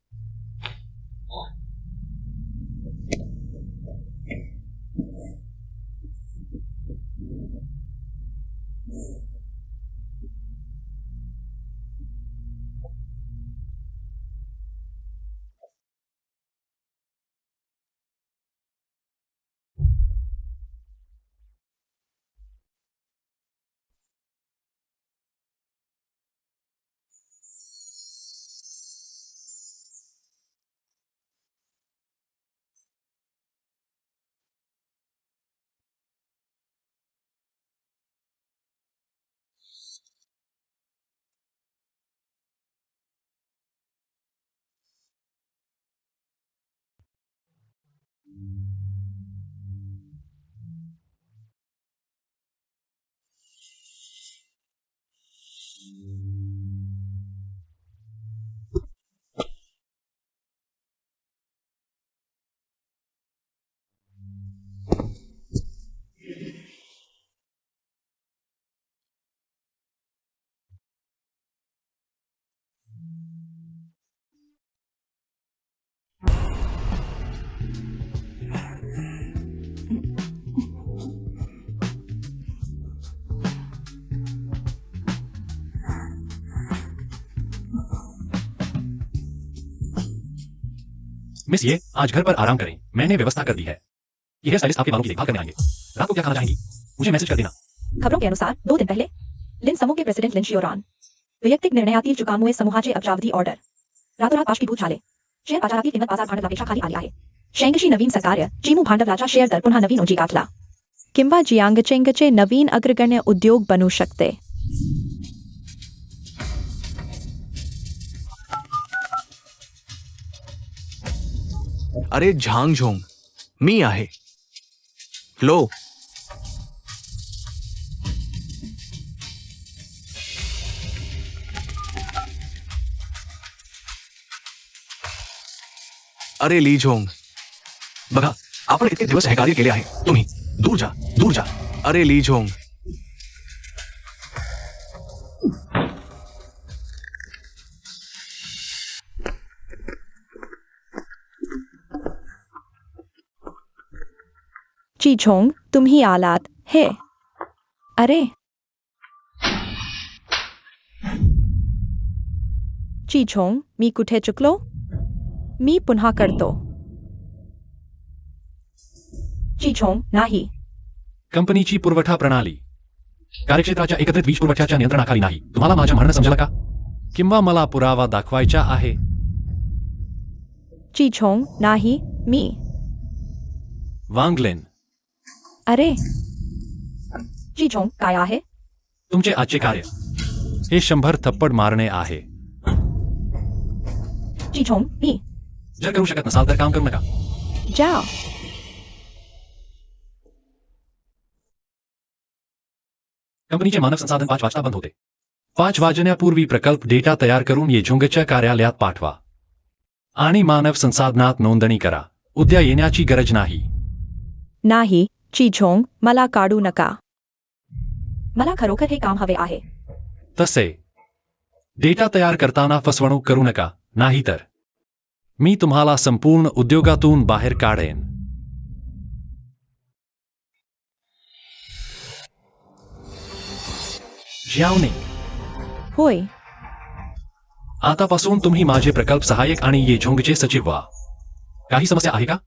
मिस ये आज घर पर आराम करें, मैंने व्यवस्था कर दी है। ये हेयर स्टाइलिस्ट आपके बालों की देखभाल करने आएंगे। रात को क्या खाना चाहेंगी मुझे मैसेज कर देना। खबरों के अनुसार 2 दिन पहले लिन समूह के प्रेसिडेंट लिन शिओरान वैयक्तिक निर्णयातील चुकामुळे समूहाचे अब्जावधी ऑर्डर रातोरात पाशकीभूत झाले। शेअर बाजारातील किंमत बाजार भांडवलापेक्षा खाली आली आहे। शेंगशी नवीन सहकार्य चीमू भांडवलाचा शेअर दर पुन्हा नवीन उंची गाठला। किंवा जियांगचेंगचे नवीन अग्रगण्य उद्योग बनू शकते। अरे झांग झोंग, मी आहे। लो, अरे ली झोंग, बघा आपण इतके दिवस हे कार्य केले आहे। तुम्ही दूर जा, दूर जा। अरे ली झोंग, चीचोंग तुम्ही आलात हे। अरे चीचोंग मी कुठे चुकलो? मी पुन्हा करतो। चीचोंग नाही। कंपनीची पुरवठा प्रणाली कार्यक्षेत्राच्या एकत्रित वीज पुरवठ्याच्या नियंत्रणाखाली नाही। तुम्हाला माझं म्हणणं समजलं का? किंवा मला पुरावा दाखवायचा आहे? चीचोंग नाही मी। वांगलेन, अरे चीचोंग काय आहे? तुमचे आजचे कार्य हे 100 थप्पड मारणे आहे। चीचोंग मी। जर करू शकत नसाल तर काम करू नका। जा। कंपनीचे मानव संसाधन 5 वाजता बंद होते। 5 वाजण्यापूर्वी प्रकल्प डेटा तयार करून येझोंगच्या कार्यालयात पाठवा आणि मानव संसाधनात नोंदणी करा। उद्या येण्याची गरज नाही। नाही चीचोंग मला काढू नका। मला खरोखर हे काम हवे आहे। तसे डेटा तयार करताना फसवणूक करू नका, नाहीतर मी तुम्हाला संपूर्ण उद्योगातून बाहेर काढेन। ज्यावने होय आतापासून तुम्ही माझे प्रकल्प सहाय्यक आणि येझोंगचे सचिव व्हा। काही समस्या आहे का?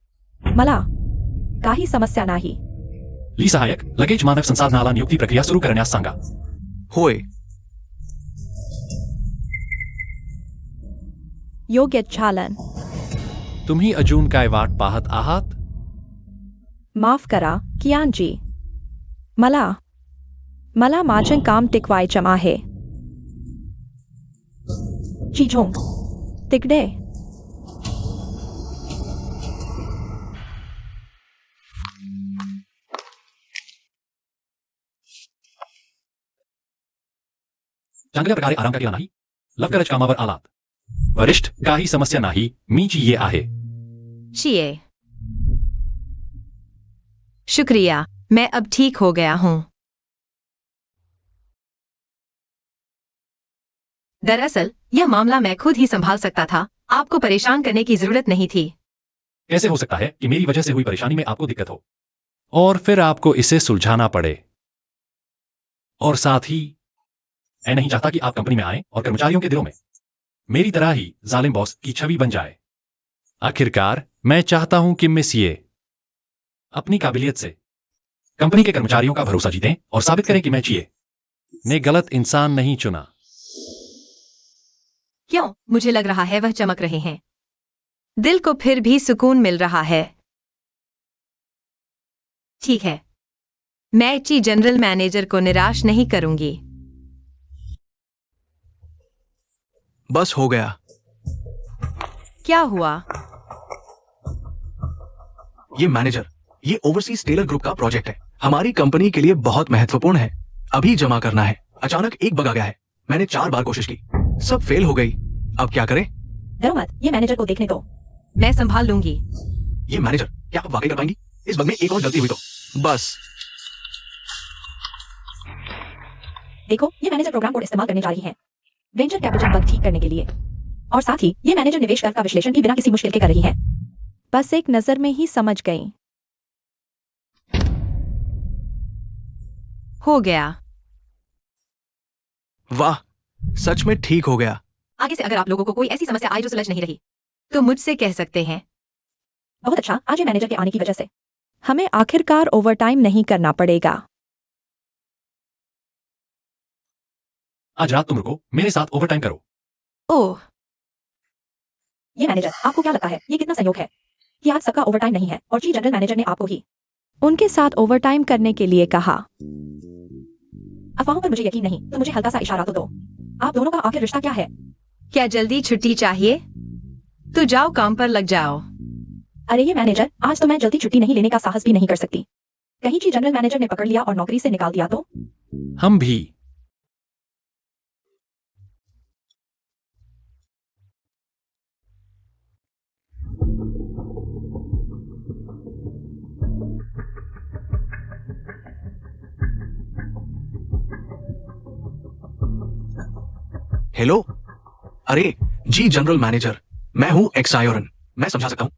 मला काही समस्या नाही। ली सहाय्यक लगेच मानव संसाधनाला नियुक्ती प्रक्रिया सुरू करण्यास सांगा। होय, योग्य चालन. तुम्ही अजून काय वाट पाहत आहात? माफ करा कियांजी. मला माझं काम टिकवायचं आहे. जीझोंग, तिकडे. चांगल्या प्रकारे आराम का केला नाही? लवकरच कामावर आलात. वरिष्ठ, काही समस्या नाही, मी जी ये आहे. चिए. शुक्रिया, मैं अब ठीक हो गया हूं. दरअसल यह मामला मैं खुद ही संभाल सकता था, आपको परेशान करने की जरूरत नहीं थी. कैसे हो सकता है कि मेरी वजह से हुई परेशानी में आपको दिक्कत हो और फिर आपको इसे सुलझाना पड़े? और साथ ही मैं नहीं चाहता कि आप कंपनी में आए और कर्मचारियों के दिलों में मेरी तरह ही जालिम बॉस की छवि बन जाए. आखिरकार मैं चाहता हूं कि मिस ये अपनी काबिलियत से कंपनी के कर्मचारियों का भरोसा जीतें और साबित करें कि मैं चिए ने गलत इंसान नहीं चुना. क्यों? मुझे लग रहा है वह चमक रहे हैं. दिल को फिर भी सुकून मिल रहा है. ठीक है, मैं ची जनरल मैनेजर को निराश नहीं करूंगी. बस हो गया. क्या हुआ? ये मैनेजर, ये ओवरसीज टेलर ग्रुप का प्रोजेक्ट है. हमारी कंपनी के लिए बहुत महत्वपूर्ण है. अभी जमा करना है. अचानक एक बग आ गया है. मैंने 4 बार कोशिश की, सब फेल हो गई. अब क्या करें? डरो मत, ये मैनेजर को देखने दो. मैं संभाल लूंगी. ये मैनेजर, क्या आप वाकई कर पाएंगी? इस बग में एक और गलती हुई तो बस. देखो, ये मैनेजर प्रोग्राम कोड इस्तेमाल करने जा रही है वेंचर कैपिटल बग ठीक करने के लिए. और साथ ही ये मैनेजर निवेश कर का विश्लेषण भी बिना किसी मुश्किल के कर रही है. बस एक नजर में ही समझ गई. हो गया. वाह, सच में ठीक हो गया. आगे से अगर आप लोगों को कोई ऐसी समस्या आए जो सुलझ नहीं रही, तो मुझसे कह सकते हैं. बहुत अच्छा, आज ये मैनेजर के आने की वजह से हमें आखिरकार ओवरटाइम नहीं करना पड़ेगा. आज रात तुम रुको, मेरे साथ ओवरटाइम करो. ओह, ये मैनेजर, आपको क्या लगता है ये कितना संयोग है कि आज सबका ओवरटाइम नहीं है और चीफ जनरल मैनेजर ने आपको ही उनके साथ ओवरटाइम करने के लिए कहा. अफवाहों पर मुझे यकीन नहीं, तो मुझे हल्का सा इशारा तो दो. आप दोनों का आखिर रिश्ता क्या है? क्या जल्दी छुट्टी चाहिए? तो जाओ, काम पर लग जाओ. अरे ये मैनेजर, आज तो मैं जल्दी छुट्टी नहीं लेने का साहस भी नहीं कर सकती. कहीं चीफ जनरल मैनेजर ने पकड़ लिया और नौकरी से निकाल दिया तो? हम भी. हेलो. अरे जी जनरल मैनेजर, मैं हूं एक्सायोरन. मैं समझा सकता हूं.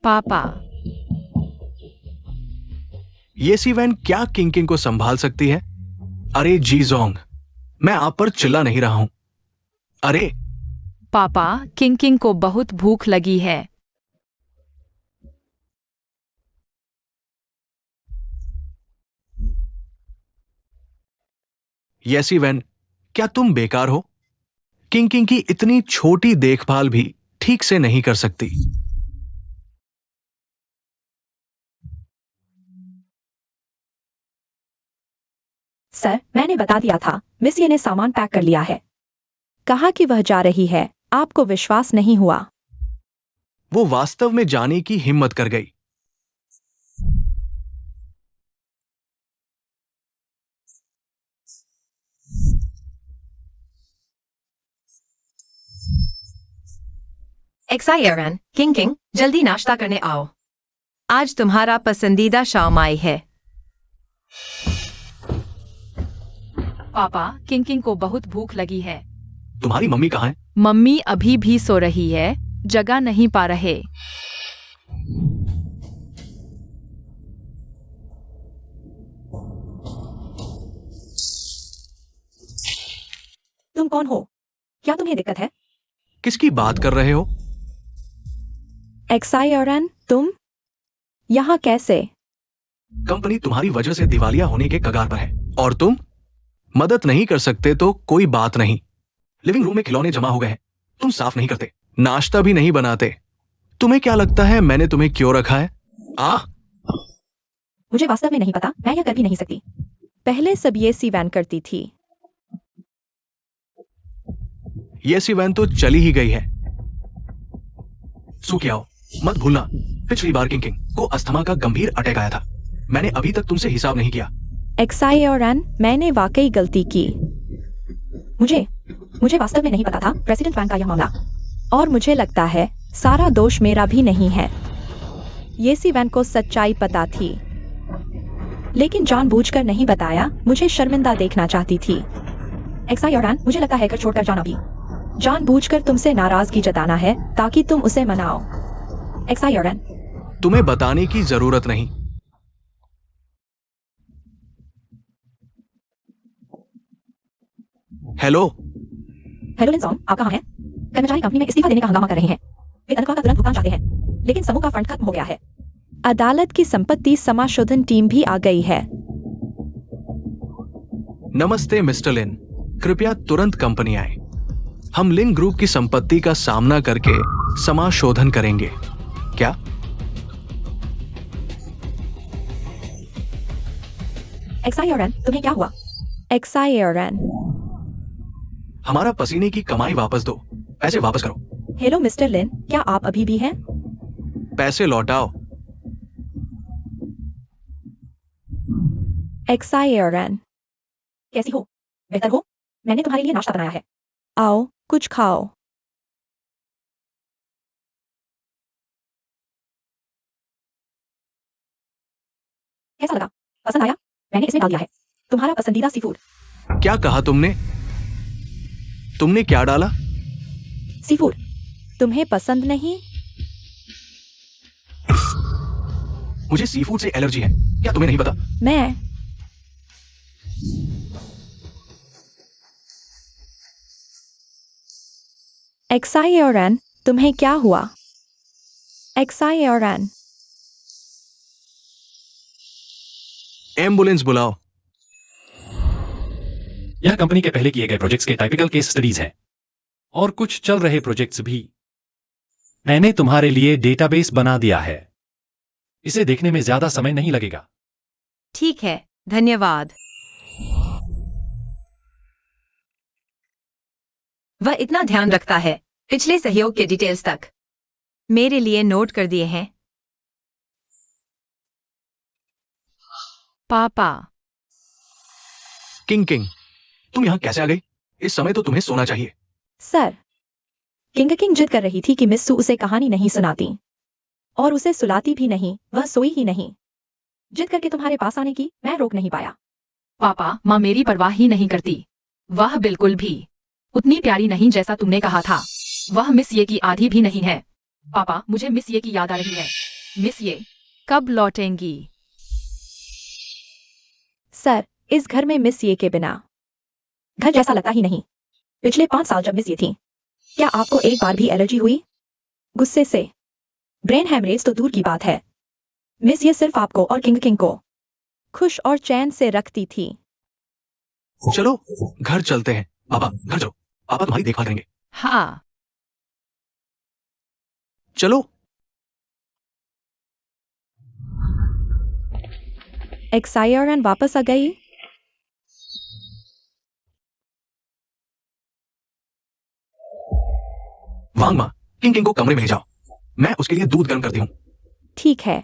पापा, ये सी वैन क्या किंग को संभाल सकती है? अरे जी जोंग, मैं आप पर चिल्ला नहीं रहा हूं. अरे पापा, किंग को बहुत भूख लगी है. येसी वैन, क्या तुम बेकार हो? किंग की इतनी छोटी देखभाल भी ठीक से नहीं कर सकती. सर, मैंने बता दिया था, मिस ये ने सामान पैक कर लिया है. कहा कि वह जा रही है. आपको विश्वास नहीं हुआ? वो वास्तव में जाने की हिम्मत कर गई. एक्सायरन, किंग, जल्दी नाश्ता करने आओ. आज तुम्हारा पसंदीदा शाम आई है. पापा, किंग को बहुत भूख लगी है. तुम्हारी मम्मी कहाँ है? मम्मी अभी भी सो रही है, जगह नहीं पा रहे. तुम कौन हो? क्या तुम्हें दिक्कत है? किसकी बात कर रहे हो? एक्सायरन, तुम यहाँ कैसे? कंपनी तुम्हारी वजह से दिवालिया होने के कगार पर है और तुम मदद नहीं कर सकते तो कोई बात नहीं. लिविंग रूम में खिलौने जमा हो गए हैं. तुम साफ नहीं करते. नाश्ता भी नहीं बनाते। तुम्हें क्या लगता है मैंने तुम्हें क्यों रखा है? मुझे वास्तव में नहीं पता, मैं यह कर भी नहीं सकती। पहले सब ये सी वैन करती थी। ये सी वैन तो चली ही गई है। सुकियाओ, मत भूलना पिछली बार किंग को अस्थमा का गंभीर अटैक आया था। मैंने अभी तक तुमसे हिसाब नहीं किया। XIRN, मैंने वाकई गलती की। मुझे वास्तव में नहीं पता था प्रेसिडेंट वैन का यह मामला। और मुझे लगता है सारा दोष मेरा भी नहीं है। ये सी वैन को सच्चाई पता थी, लेकिन जानबूझकर नहीं बताया। मुझे शर्मिंदा देखना चाहती थी। XIRN, मुझे लगता है घर छोड़कर जाना भी जानबूझकर तुमसे नाराजगी जताना है ताकि तुम उसे मनाओ। XIRN, तुम्हें बताने की जरूरत नहीं। हेलो लिंसॉन, आप कहाँ हैं? कर्मचारी कंपनी में इस्तीफा देने का हंगामा कर रहे हैं। वे तनख्वाह का तुरंत भुगतान चाहते हैं, लेकिन समूह का फंड खत्म हो गया है। अदालत की संपत्ति समाशोधन टीम भी आ गई है। नमस्ते मिस्टर लिन, कृपया तुरंत कंपनी आए। हम लिन ग्रुप की संपत्ति का सामना करके समाशोधन करेंगे। क्या? XIRN, तुम्हें क्या हुआ? XIRN, हमारा पसीने की कमाई वापस दो, पैसे वापस करो। हेलो मिस्टर लिन, क्या आप अभी भी हैं? पैसे लौटाओ। XIRN, कैसी हो? बेहतर हो? मैंने तुम्हारे लिए नाश्ता बनाया है। आओ कुछ खाओ। कैसा लगा? पसंद आया? मैंने इसमें डाल दिया है तुम्हारा पसंदीदा सी फूड। क्या कहा तुमने? तुमने क्या डाला? Sea food. तुम्हें पसंद नहीं? मुझे सी फूड से एलर्जी है, क्या तुम्हें नहीं पता? मैं XIRN, तुम्हें क्या हुआ? XIRN, एम्बुलेंस बुलाओ। यह कंपनी के पहले किए गए प्रोजेक्ट्स के टाइपिकल केस स्टडीज हैं और कुछ चल रहे प्रोजेक्ट्स भी। मैंने तुम्हारे लिए डेटाबेस बना दिया है, इसे देखने में ज्यादा समय नहीं लगेगा। ठीक है, धन्यवाद। वह इतना ध्यान रखता है, पिछले सहयोग के डिटेल्स तक। मेरे लिए नोट कर दिए हैं। पापा, किंग, तुम यहां कैसे आ गई? इस समय तो तुम्हें सोना चाहिए। सर, किंग जिद कर रही थी कि मिस सू उसे कहानी नहीं सुनाती, और उसे सुलाती भी नहीं। वह सोई ही नहीं। जिद करके तुम्हारे पास आने की मैं रोक नहीं पाया। पापा, माँ मेरी परवाह ही नहीं करती। वह बिल्कुल भी उतनी प्यारी नहीं जैसा तुमने कहा था। वह मिस ये की आधी भी नहीं है। पापा, मुझे मिस ये की याद आ रही है। मिस ये कब लौटेंगी? सर, इस घर में मिस ये के बिना घर जैसा लगता ही नहीं। पिछले 5 साल जब मिस ये थी, क्या आपको एक बार भी एलर्जी हुई? गुस्से से ब्रेन हैमरेज तो दूर की बात है। मिस ये सिर्फ आपको और किंग को खुश और चैन से रखती थी। चलो घर चलते हैं। पापा, घर चलो, पापा तुम्हारी देखभाल करेंगे। हाँ, चलो। XIRN वापस आ गई। वांग माँ, किंग को कमरे में ले जाओ, मैं उसके लिए दूध गर्म करती हूँ। ठीक है।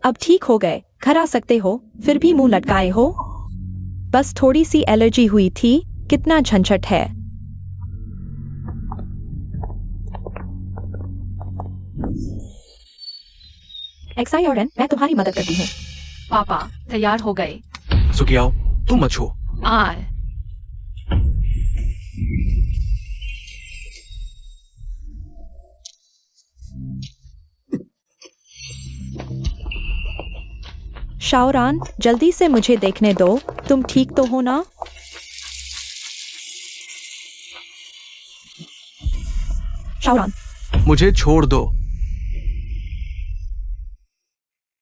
अब ठीक हो गए। घर आ सकते हो, फिर भी मुंह लटकाए हो। बस थोड़ी सी एलर्जी हुई थी, कितना झंझट है। XIRN, मैं तुम्हारी मदद करती हूँ। पापा तैयार हो गए। सुकियाओ, तुम मत छुओ। आए। शाओरान, जल्दी से मुझे देखने दो। तुम ठीक तो हो ना? शाओरान, मुझे छोड़ दो।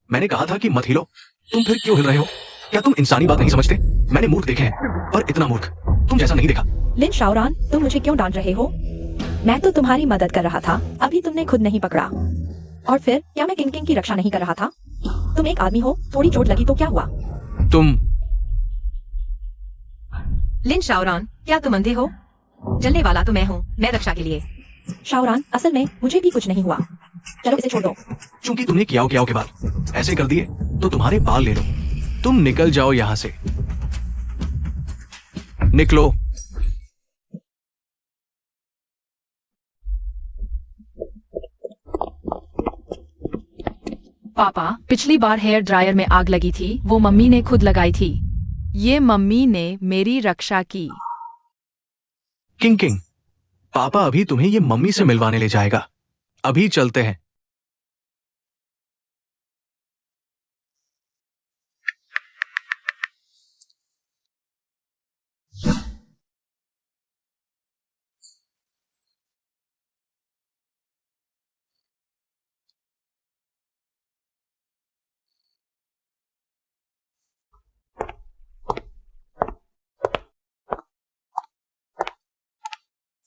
मैंने कहा था कि मत हिलो। तुम फिर क्यों हिल रहे हो? क्या तुम इंसानी बात नहीं समझते? मैंने मूर्ख देखे हैं, पर इतना मूर्ख तुम जैसा नहीं देखा। लिन शाओरान, तुम मुझे क्यों डांट रहे हो? मैं तो तुम्हारी मदद कर रहा था, अभी तुमने खुद नहीं पकड़ा। और फिर क्या मैं किंग किंग की रक्षा नहीं कर रहा था? तुम एक आदमी हो, थोड़ी चोट लगी तो क्या हुआ? तुम लिन शाओरान, क्या तुम अंधे हो? जलने वाला तो मैं हूँ, मैं रक्षा के लिए। शाओरान, असल में मुझे भी कुछ नहीं हुआ। चलो इसे छोड़ दो। चूंकि तुमने कियाओ के बाल ऐसे कर दिए तो तुम्हारे बाल ले लो। तुम निकल जाओ यहां से, निकलो। पापा, पिछली बार हेयर ड्रायर में आग लगी थी, वो मम्मी ने खुद लगाई थी। ये मम्मी ने मेरी रक्षा की। किंग किंग, पापा अभी तुम्हें ये मम्मी से मिलवाने ले जाएगा। अभी चलते हैं।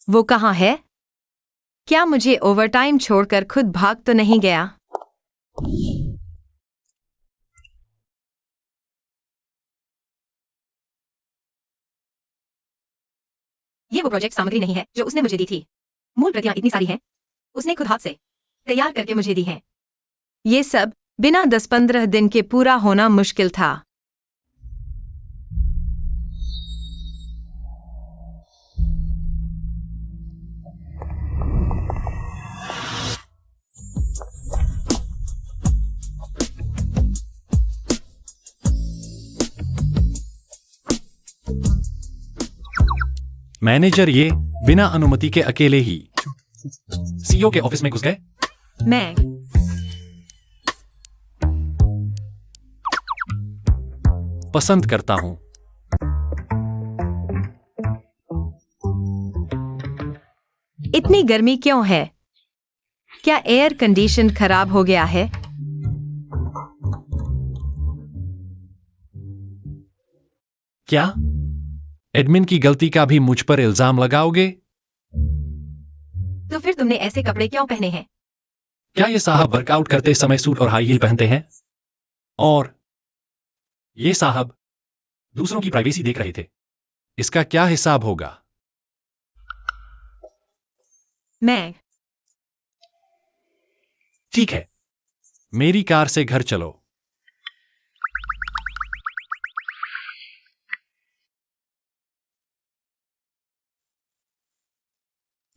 वो कहाँ है? क्या मुझे ओवरटाइम छोड़कर खुद भाग तो नहीं गया? ये वो प्रोजेक्ट सामग्री नहीं है जो उसने मुझे दी थी। मूल प्रतियां इतनी सारी हैं, उसने खुद हाथ से तैयार करके मुझे दी हैं। ये सब बिना 10-15 दिन के पूरा होना मुश्किल था। मैनेजर ये बिना अनुमति के अकेले ही सीईओ के ऑफिस में घुस गए। मैं पसंद करता हूं। इतनी गर्मी क्यों है? क्या एयर कंडीशन खराब हो गया है? क्या एडमिन की गलती का भी मुझ पर इल्जाम लगाओगे? तो फिर तुमने ऐसे कपड़े क्यों पहने हैं? क्या ये साहब वर्कआउट करते समय सूट और हाई हील पहनते हैं? और ये साहब दूसरों की प्राइवेसी देख रहे थे। इसका क्या हिसाब होगा? मैं ठीक है, मेरी कार से घर चलो।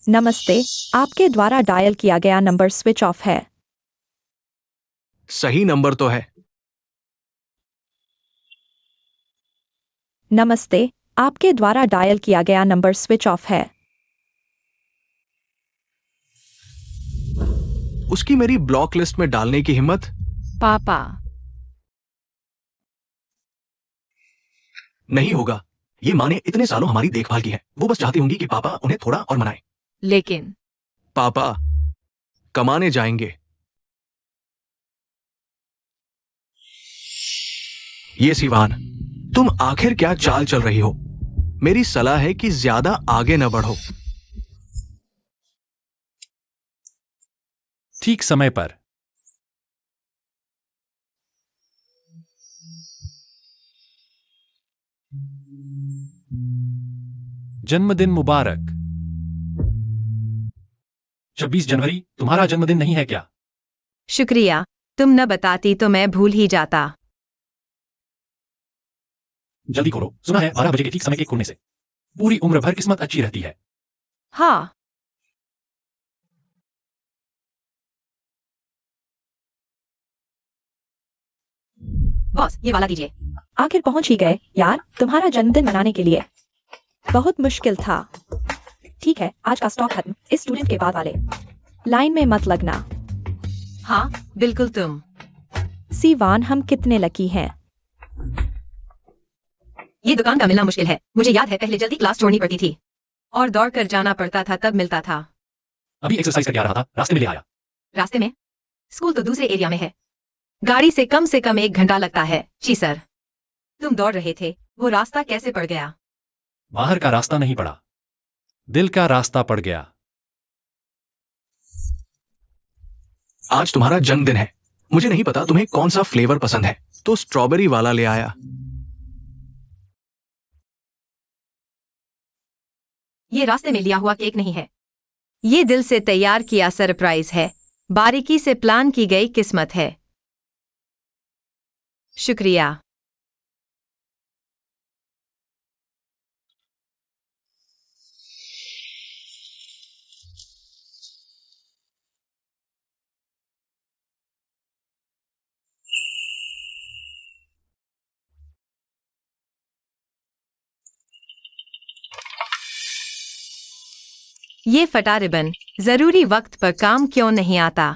नमस्ते, आपके द्वारा डायल किया गया नंबर स्विच ऑफ है। सही नंबर तो है। नमस्ते, आपके द्वारा डायल किया गया नंबर स्विच ऑफ है। उसकी मेरी ब्लॉक लिस्ट में डालने की हिम्मत? पापा नहीं होगा। ये माँ ने इतने सालों हमारी देखभाल की है, वो बस चाहती होंगी कि पापा उन्हें थोड़ा और मनाएं। लेकिन पापा कमाने जाएंगे। ये सिवान, तुम आखिर क्या चाल चल रही हो? मेरी सलाह है कि ज्यादा आगे न बढ़ो। ठीक समय पर। जन्मदिन मुबारक। 26 जनवरी तुम्हारा जन्मदिन नहीं है क्या? शुक्रिया, तुम न बताती तो मैं भूल ही जाता। जल्दी खोलो, सुना है 12 बजे के ठीक समय केक खोलने से पूरी उम्र भर किस्मत अच्छी रहती है। हाँ, बॉस, ये वाला दीजिए। आखिर पहुंच ही गए यार, तुम्हारा जन्मदिन मनाने के लिए। बहुत मुश्किल था। ठीक है, आज का स्टॉक खत्म। इस स्टूडेंट के बाद वाले लाइन में मत लगना। हाँ, बिल्कुल तुम। सीवान, हम कितने लकी हैं। ये दुकान का मिलना मुश्किल है। मुझे याद है पहले जल्दी क्लास छोड़नी पड़ती थी। और दौड़ कर जाना पड़ता था, तब मिलता था। अभी एक्सरसाइज करके आ रहा था, रास्ते में ले आया। रास्ते में? स्कूल तो दूसरे एरिया में है। गाड़ी से कम 1 घंटा लगता है। जी सर। तुम दौड़ रहे थे, वो रास्ता कैसे पड़ गया? बाहर का रास्ता नहीं पड़ा, दिल का रास्ता पड़ गया। आज तुम्हारा जन्मदिन है। मुझे नहीं पता तुम्हें कौन सा फ्लेवर पसंद है, तो स्ट्रॉबेरी वाला ले आया। ये रास्ते में लिया हुआ केक नहीं है। ये दिल से तैयार किया सरप्राइज है, बारीकी से प्लान की गई किस्मत है। शुक्रिया। ये फटा रिबन जरूरी वक्त पर काम क्यों नहीं आता?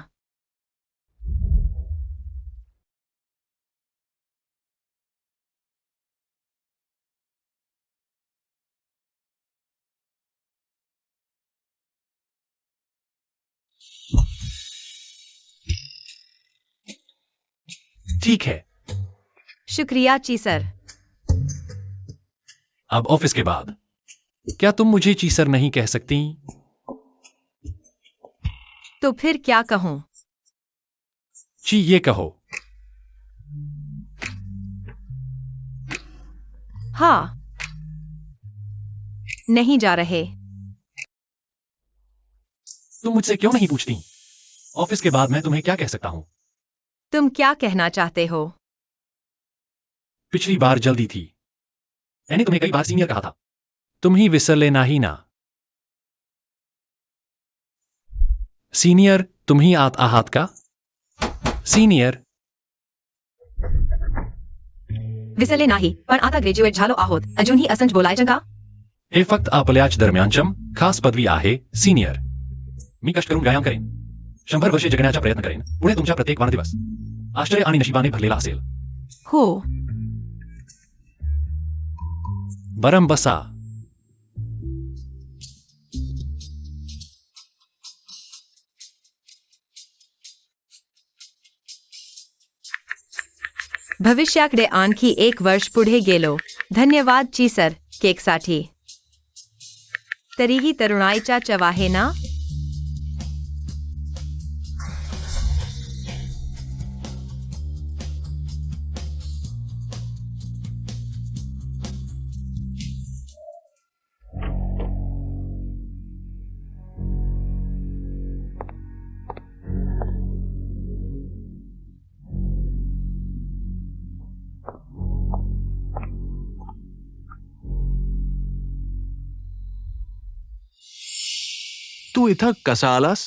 ठीक है, शुक्रिया चीसर। अब ऑफिस के बाद क्या तुम मुझे चीसर नहीं कह सकती? तो फिर क्या कहूं? ची ये कहो। हाँ। नहीं जा रहे। तुम मुझसे क्यों नहीं पूछती? ऑफिस के बाद मैं तुम्हें क्या कह सकता हूं? तुम क्या कहना चाहते हो? पिछली बार जल्दी थी। मैंने तुम्हें कई बार सीनियर कहा था। तुम ही विसर लेना ही ना। सीनियर, तुम ही आहात का? सीनियर विसरले नाही, पण आता ग्रॅज्युएट झालो आहोत, अजूनही असंच बोलायचं का? हे फक्त आपल्याच दरम्यानचम खास पदवी आहे सीनियर। मी कष्ट करून व्यायाम करेन, 100 वर्षे जगण्याचा प्रयत्न करेन, पुढे तुमच्या प्रत्येक वाढदिवस आश्चर्य आणि नशिबाने भरलेला असेल। हो। बरं बसा। भविष्याकडे आणखी 1 वर्ष पुढे गेलो। धन्यवाद चीसर केकसाठी। तरीही तरुणाईचा चव आहे ना? तू इथं कसा आलास?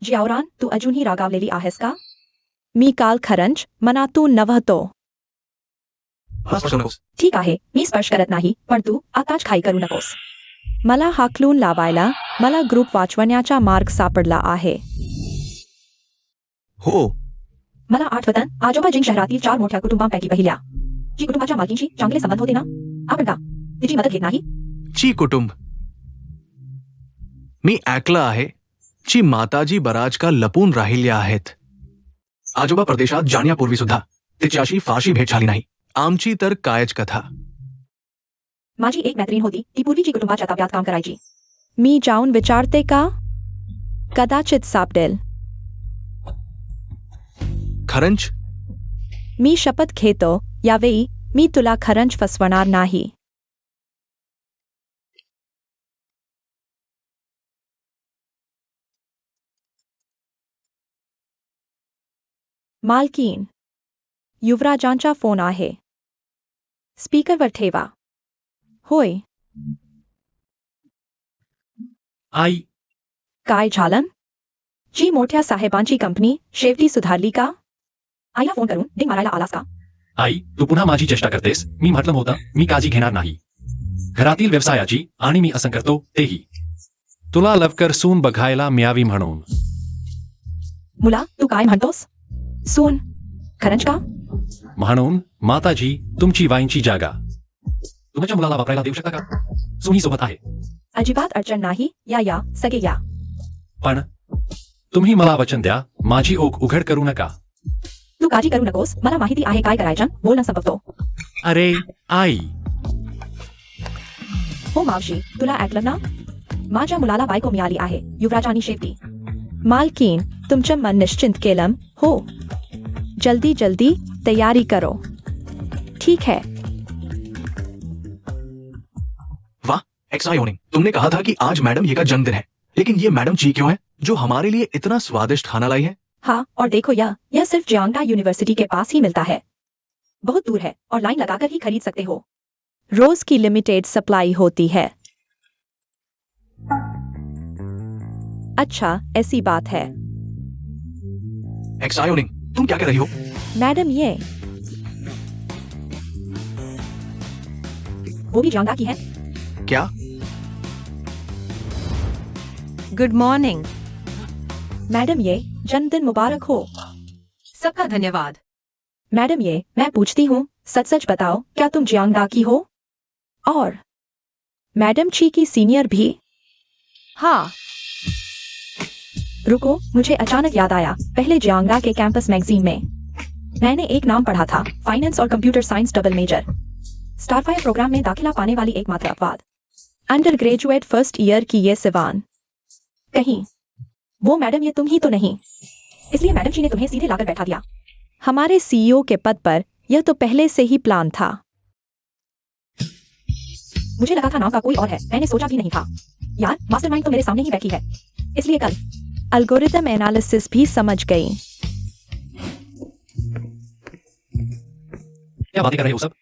जियावरान, तू अजूनही रागावलेली आहेस का? मी काल खरंच मनातून नव्हतो. हा, स्पर्श नकोस. ठीक आहे, मी स्पर्श करत नाही, पण तू आताच घाई करू नकोस. मला हाकलून लावायला मला ग्रुप वाचवण्याचा मार्ग सापडला आहे. हो, मला आठवतं, आजोबा जिंग शहरातील 4 मोठ्या कुटुंबांपैकी पहिल्या जी कुटुंबाच्या मालकींशी चांगले संबंध होते ना, आपण का तिची मदत घेत नाही? ची कुटुंब. मी ऐकलं आहे ची माताजी बराच काळ लपून राहिल्या आहेत. आजोबा परदेशात जाण्यापूर्वी सुद्धा तिच्याशी फारशी भेट झाली नाही. आमची तर कायच कथा. माझी एक मैत्रीण होती, ती पूर्वीची कुटुंबाच्या ताब्यात काम करायची. मी जाऊन विचारते का? कदाचित सापडेल. खरंच? मी शपथ घेतो, यावेळी मी तुला खरंच फसवणार नाही. मालकीन, युवराजांचा फोन आहे. स्पीकरवर ठेवा. होय. आई, काय झालं? जी मोठ्या साहेबांची कंपनी शेवटी सुधारली का? आईला फोन करून डिंग मारायला आलास का? आई, तू पुन्हा माझी चेष्टा करतेस. मी म्हटलं होतं मी काळजी घेणार नाही घरातील व्यवसायाची, आणि मी असं करतो तेही तुला लवकर सून बघायला मिळावी म्हणून. मुला, तू काय म्हणतोस? सून? खरंच का? म्हणून माताजी, तुमची वाईनची जागा तुमच्या मुलाला वापरायला देऊ शकता का? सुनी सोबत आहे. अजिबात अडचण नाही. या सगळे या. पण तुम्ही मला वचन द्या, माझी ओक उघड करू नका. तू काळजी करू नकोस. मला माहिती आहे काय करायचं. बोलणं संपवतो. अरे आई, हो मावशी, तुला ऐकलं ना? माझ्या मुलाला बायको मिळाली आहे, युवराजानी शेट्टी. मालकीन, तुमचं मन निश्चिंत केलं हो. जल्दी जल्दी तैयारी करो. ठीक है. वाह एक्साइटिंग. तुमने कहा था कि आज मैडम ये का जन्मदिन है, लेकिन ये मैडम ची क्यों है जो हमारे लिए इतना स्वादिष्ट खाना लाई है? हाँ, और देखो यह सिर्फ जियांगडा यूनिवर्सिटी के पास ही मिलता है. बहुत दूर है और लाइन लगाकर ही खरीद सकते हो. रोज की लिमिटेड सप्लाई होती है. अच्छा, ऐसी बात है. एक्साइटिंग, तुम क्या कर रही हो? मैडम ये वो भी जियांगडा की है. क्या? Good morning. मैडम ये जन्मदिन मुबारक हो. सबका धन्यवाद. मैडम ये मैं पूछती हूँ, सच सच बताओ, क्या तुम जियांगडा की हो? और मैडम ची की सीनियर भी. हाँ, रुको, मुझे अचानक याद आया. पहले जियांगडा के कैंपस मैगजीन में मैंने एक नाम पढ़ा था, फाइनेंस और computer science double major. Starfire program में दाखिला पाने वाली एकमात्र अपवाद. अंडर ग्रेजुएट फर्स्ट ईयर की ये सिवान. कहीं वो मैडम ये तुम ही तो नहीं? इसलिए मैडम जी ने तुम्हें सीधे लाकर बैठा दिया. हमारे सीईओ के पद पर यह तो पहले से ही प्लान था. मुझे लगा था नाम का कोई और है. मैंने सोचा भी नहीं था. यार, मास्टरमाइंड तो मेरे सामने ही बैठी है. इसलिए कल एल्गोरिथम एनालिसिस भी समझ गई. क्या बातें कर रहे हो सब?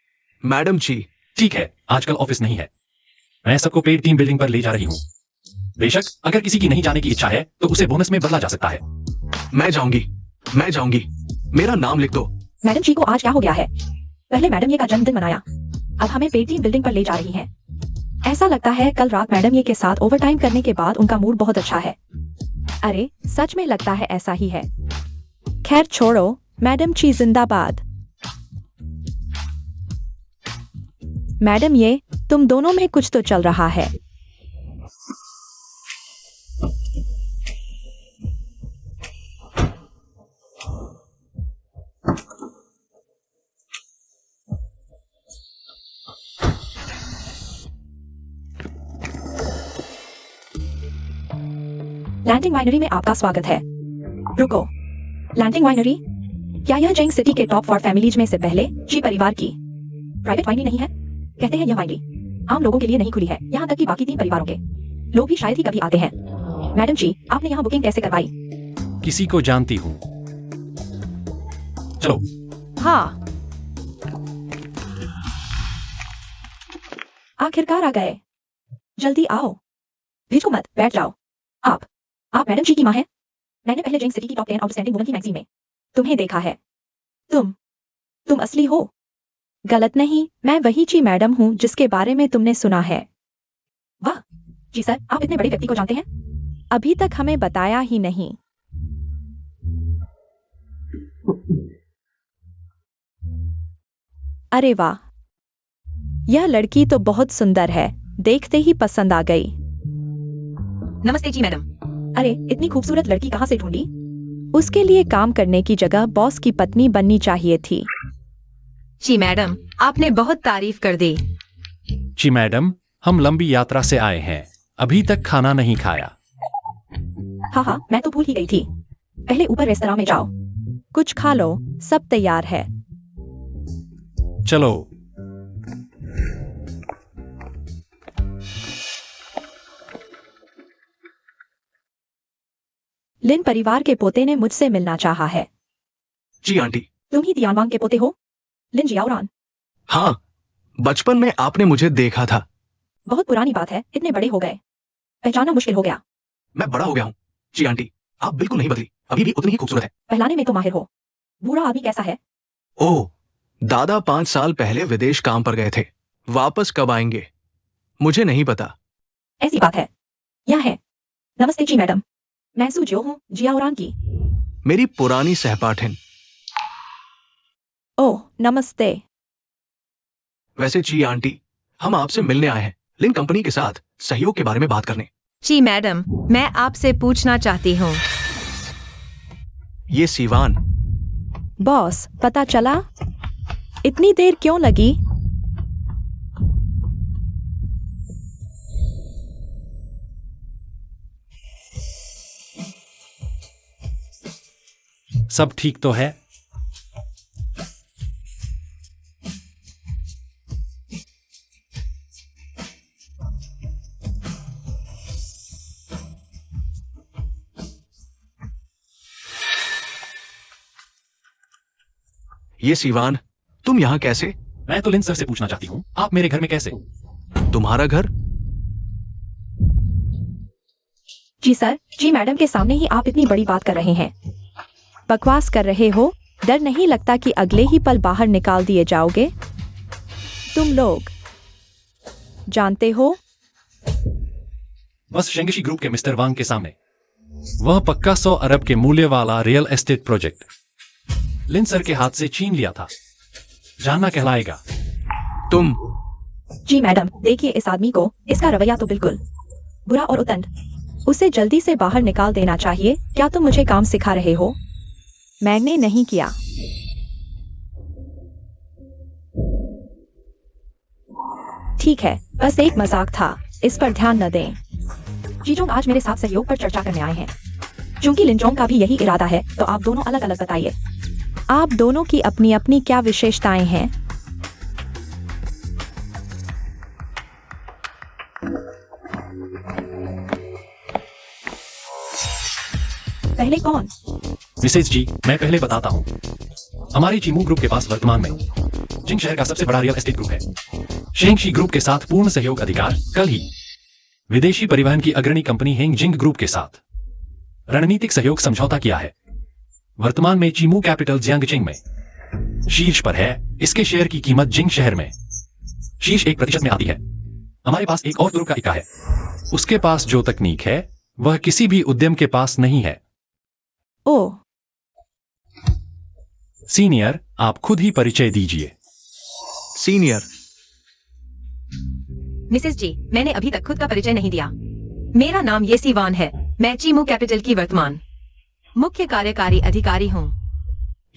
मैडम ची. ठीक है, आजकल ऑफिस नहीं है. मैं सबको पेड टीम बिल्डिंग पर ले जा रही हूँ. बेशक अगर किसी की नहीं जाने की इच्छा है तो उसे बोनस में बदला जा सकता है. मैं जाऊंगी, मैं जाऊंगी. मेरा नाम लिख दो. मैडम जी को आज क्या हो गया है? पहले मैडम ये का जन्मदिन मनाया, अब हमें पेटी बिल्डिंग पर ले जा रही हैं. ऐसा लगता है कल रात मैडम ये के साथ ओवरटाइम करने के बाद उनका मूड बहुत अच्छा है. अरे सच में लगता है ऐसा ही है. खैर छोड़ो, मैडम ची जिंदाबाद. मैडम ये तुम दोनों में कुछ तो चल रहा है. लैंडिंग वाइनरी में आपका स्वागत है. रुको, लैंडिंग वाइनरी? क्या यह जिंग सिटी के टॉप 4 फैमिलीज में से पहले ची परिवार की प्राइवेट वाइनरी नहीं है? कहते हैं यह वाइनरी आम लोगों के लिए नहीं खुली है, यहाँ तक कि बाकी 3 परिवारों के लोग भी शायद ही कभी आते हैं. मैडम जी, आपने यहाँ बुकिंग कैसे करवाई? किसी को जानती हूँ. चलो. हाँ. आखिरकार आ गए. जल्दी आओ. भिजो मत, बैठ जाओ. आप मैडम जी की माँ हैं? मैंने पहले जिंग सिटी की टॉप 10 आउटस्टैंडिंग वुमन की मैगजीन में तुम्हें देखा है. तुम असली हो? गलत नहीं, मैं वही ची मैडम हूँ जिसके बारे में तुमने सुना है. वाह जी सर, आप इतने बड़े व्यक्ति को जानते हैं? अभी तक हमें बताया ही नहीं. अरे वाह, यह लड़की तो बहुत सुंदर है. देखते ही पसंद आ गई. नमस्ते जी मैडम. अरे, इतनी खूबसूरत लड़की कहाँ से ढूंढी? उसके लिए काम करने की जगह बॉस की पत्नी बननी चाहिए थी. जी मैडम, आपने बहुत तारीफ कर दी. जी मैडम, हम लंबी यात्रा से आए हैं, अभी तक खाना नहीं खाया. हाँ, मैं तो भूल ही गई थी. पहले ऊपर रेस्तरां में जाओ. कुछ खा लो, सब तैयार है. चलो. लिन परिवार के पोते ने मुझसे मिलना चाहा है. जी आंटी. तुम ही तियानवांग के पोते हो? लिन जियाओरान. हाँ, बचपन में आपने मुझे देखा था. बहुत पुरानी बात है, इतने बड़े हो गए, पहचानना मुश्किल हो गया. मैं बड़ा हो गया हूँ. जी आंटी, आप बिल्कुल नहीं बदली, अभी भी उतनी ही खूबसूरत है. पहलाने में तो माहिर हो. बूढ़ा आदमी कैसा है? ओह, दादा 5 साल पहले विदेश काम पर गए थे. वापस कब आएंगे मुझे नहीं पता. ऐसी बात है. यहाँ है. नमस्ते जी मैडम, मैं सुजियो हूँ, जियाओरान की. मेरी पुरानी सहपाठिन. ओह नमस्ते. वैसे जी आंटी, हम आपसे मिलने आए हैं लिन कंपनी के साथ सहयोग के बारे में बात करने. जी मैडम, मैं आपसे पूछना चाहती हूँ. ये सिवान, बॉस, पता चला? इतनी देर क्यों लगी? सब ठीक तो है? ये सिवान, तुम यहाँ कैसे? मैं तो लिन सर से पूछना चाहती हूँ, आप मेरे घर में कैसे? तुम्हारा घर? जी सर, जी मैडम के सामने ही आप इतनी बड़ी बात कर रहे हैं। बकवास कर रहे हो? डर नहीं लगता कि अगले ही पल बाहर निकाल दिए जाओगे? तुम लोग जानते हो? बस शेंगशी ग्रुप के मिस्टर वांग के सामने। वह पक्का 100 अरब के मूल्य वाला रियल एस्टेट प्रोजेक्ट लिन सर के हाथ से छीन लिया था। जानना कहलाएगा। तुम? जी मैडम, देखिए इस आदमी को, इसका रवैया तो बिल्कुल बुरा और उतंड। उसे जल्दी से बाहर निकाल देना चाहिए। क्या तुम मुझे काम सिखा रहे हो? मैंने नहीं किया। ठीक है, बस एक मजाक था, इस पर ध्यान न दें। जीजोंग आज मेरे साथ सहयोग पर चर्चा करने आए हैं। चूंकि लिंजोंग का भी यही इरादा है, तो आप दोनों अलग अलग बताइए। आप दोनों की अपनी अपनी क्या विशेषताएं हैं? पहले कौन? मिसेज जी, मैं पहले बताता हूँ। हमारे चीमू ग्रुप के पास वर्तमान में जिंग शहर का सबसे बड़ा रियल एस्टेट ग्रुप है। शेंगशी ग्रुप के साथ पूर्ण सहयोग अधिकार कल ही विदेशी परिवहन की अग्रणी कंपनी हेंग जिंग ग्रुप के साथ रणनीतिक सहयोग समझौता किया है। वर्तमान में चीमू कैपिटल जियांगचिंग में शीर्ष पर है। इसके शेयर की कीमत जिंग शहर में शीर्ष 1% में आती है। हमारे पास एक और ग्रुप का इक्का है। उसके पास जो तकनीक है वह किसी भी उद्यम के पास नहीं है। ओह, सीनियर, आप खुद ही परिचय दीजिए। सीनियर? मिसेस जी, मैंने अभी तक खुद का परिचय नहीं दिया। मेरा नाम येसी वान है। मैं चीमू कैपिटल की वर्तमान मुख्य कार्यकारी अधिकारी हूँ।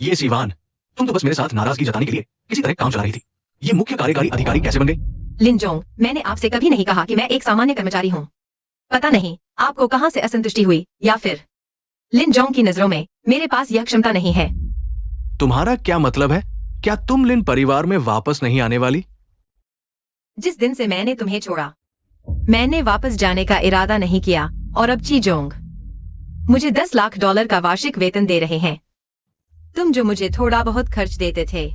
ये सिवान, तुम तो बस मेरे साथ नाराजगी जताने के लिए किसी तरह काम चला रही थी। ये मुख्य कार्यकारी अधिकारी कैसे बन गई? लिंजोंग, मैंने आपसे कभी नहीं कहा कि मैं एक सामान्य कर्मचारी हूँ। पता नहीं आपको कहाँ से असंतुष्टि हुई, या फिर लिंजोंग की नजरों में मेरे पास यह क्षमता नहीं है। तुम्हारा क्या मतलब है? क्या तुम लिन परिवार में वापस नहीं आने वाली? जिस दिन से मैंने तुम्हें छोड़ा, मैंने वापस जाने का इरादा नहीं किया। और अब चीजोंग मुझे $10 लाख का वार्षिक वेतन दे रहे हैं। तुम जो मुझे थोड़ा बहुत खर्च देते थे,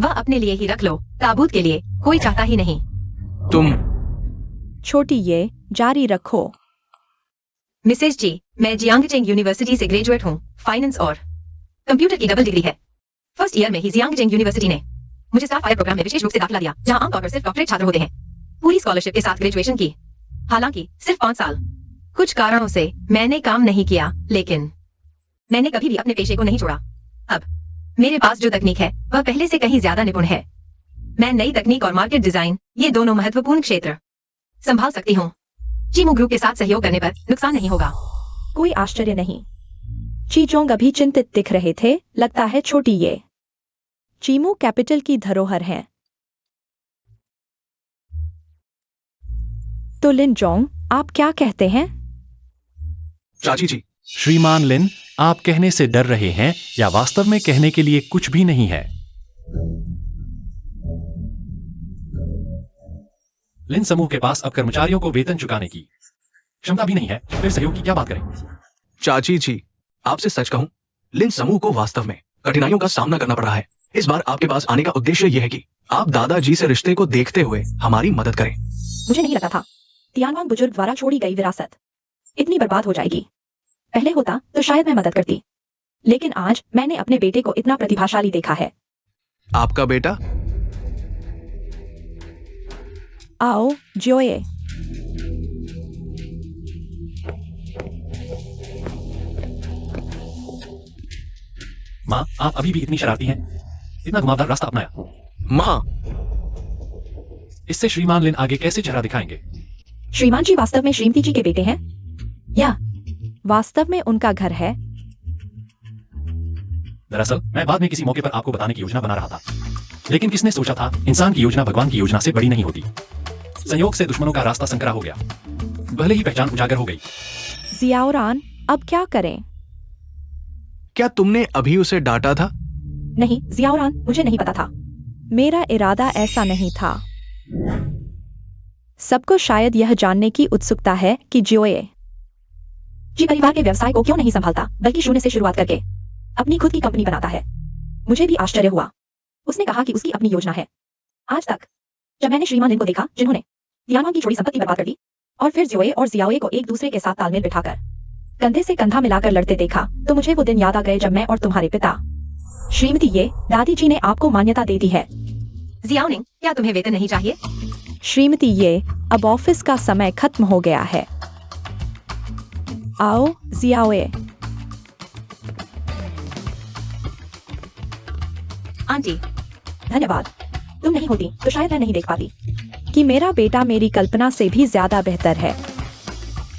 वह अपने लिए ही रख लो। ताबूत के लिए कोई चाहता ही नहीं। तुम? छोटी ये, जारी रखो। मिसेज जी, मैं जियांगचेंग यूनिवर्सिटी से ग्रेजुएट हूँ। फाइनेंस और कंप्यूटर की डबल डिग्री है। फर्स्ट ईयर में ही जियांगचेंग यूनिवर्सिटी ने मुझे स्टार फायर प्रोग्राम में विशेष रूप से दाखिला दिया, जहाँ आमतौर पर सिर्फ डॉक्टरेट छात्र होते हैं। पूरी स्कॉलरशिप के साथ ग्रेजुएशन की। हालांकि सिर्फ 5 साल। कुछ कारणों से मैंने काम नहीं किया, लेकिन मैंने कभी भी अपने पेशे को नहीं छोड़ा। अब मेरे पास जो तकनीक है वह पहले से कहीं ज्यादा निपुण है। मैं नई तकनीक और मार्केट डिजाइन, ये दोनों महत्वपूर्ण क्षेत्र संभाल सकती हूँ। चीमू ग्रुप के साथ सहयोग करने पर नुकसान नहीं होगा। कोई आश्चर्य नहीं। चीजोंग अभी चिंतित दिख रहे थे। लगता है छोटी ये चीमू कैपिटल की धरोहर है। तो लिनजोंग, आप क्या कहते हैं? चाची जी, श्रीमान लिन, आप कहने से डर रहे हैं या वास्तव में कहने के लिए कुछ भी नहीं है? लिन समूह के पास अब कर्मचारियों को वेतन चुकाने की क्षमता भी नहीं है, फिर सहयोग की क्या बात करें? चाची जी, आपसे सच कहूं, लिन समूह को वास्तव में कठिनाइयों का सामना करना पड़ रहा है। इस बार आपके पास आने का उद्देश्य यह है कि आप दादाजी से रिश्ते को देखते हुए हमारी मदद करें। मुझे नहीं लगता था तियानवांग बुजुर्ग द्वारा छोड़ी गई विरासत इतनी बर्बाद हो जाएगी। पहले होता तो शायद मैं मदद करती, लेकिन आज मैंने अपने बेटे को इतना प्रतिभाशाली देखा है। आपका बेटा? आओ, जोए। माँ, आप अभी भी इतनी शरारती हैं। इतना घुमावदार रास्ता अपनाया। माँ, इससे श्रीमान लिन आगे कैसे चेहरा दिखाएंगे? श्रीमान जी वास्तव में श्रीमती जी के बेटे हैं, या वास्तव में उनका घर है। दरअसल मैं बाद में किसी मौके पर आपको बताने की योजना बना रहा था, लेकिन किसने सोचा था इंसान की योजना भगवान की योजना से बड़ी नहीं होती। संयोग से दुश्मनों का रास्ता संकरा हो गया, भले ही पहचान उजागर हो गई। जियाउरान, अब क्या करें? क्या तुमने अभी उसे डांटा था? नहीं जियाउरान, मुझे नहीं पता था। मेरा इरादा ऐसा नहीं था। सबको शायद यह जानने की उत्सुकता है कि जोए जी परिवार के व्यवसाय को क्यों नहीं संभालता, बल्कि शून्य से शुरुआत करके अपनी खुद की कंपनी बनाता है। मुझे भी आश्चर्य हुआ। उसने कहा कि उसकी अपनी योजना है। आज तक जब मैंने श्रीमान लिन को देखा, जिन्होंने तियानवांग की छोटी संपत्ति बर्बाद कर दी, और फिर जोए और जियाओए को एक दूसरे के साथ तालमेल बिठाकर कंधे से कंधा मिलाकर लड़ते देखा, तो मुझे वो दिन याद आ गए जब मैं और तुम्हारे पिता श्रीमती ये दादी जी ने आपको मान्यता दे दी है। जियाओनिंग, क्या तुम्हें वेतन नहीं चाहिए? श्रीमती ये, अब ऑफिस का समय खत्म हो गया है। आओ जियाओए। आंटी, धन्यवाद। तुम नहीं होती तो शायद मैं नहीं देख पाती। कि मेरा बेटा मेरी कल्पना से भी ज्यादा बेहतर है।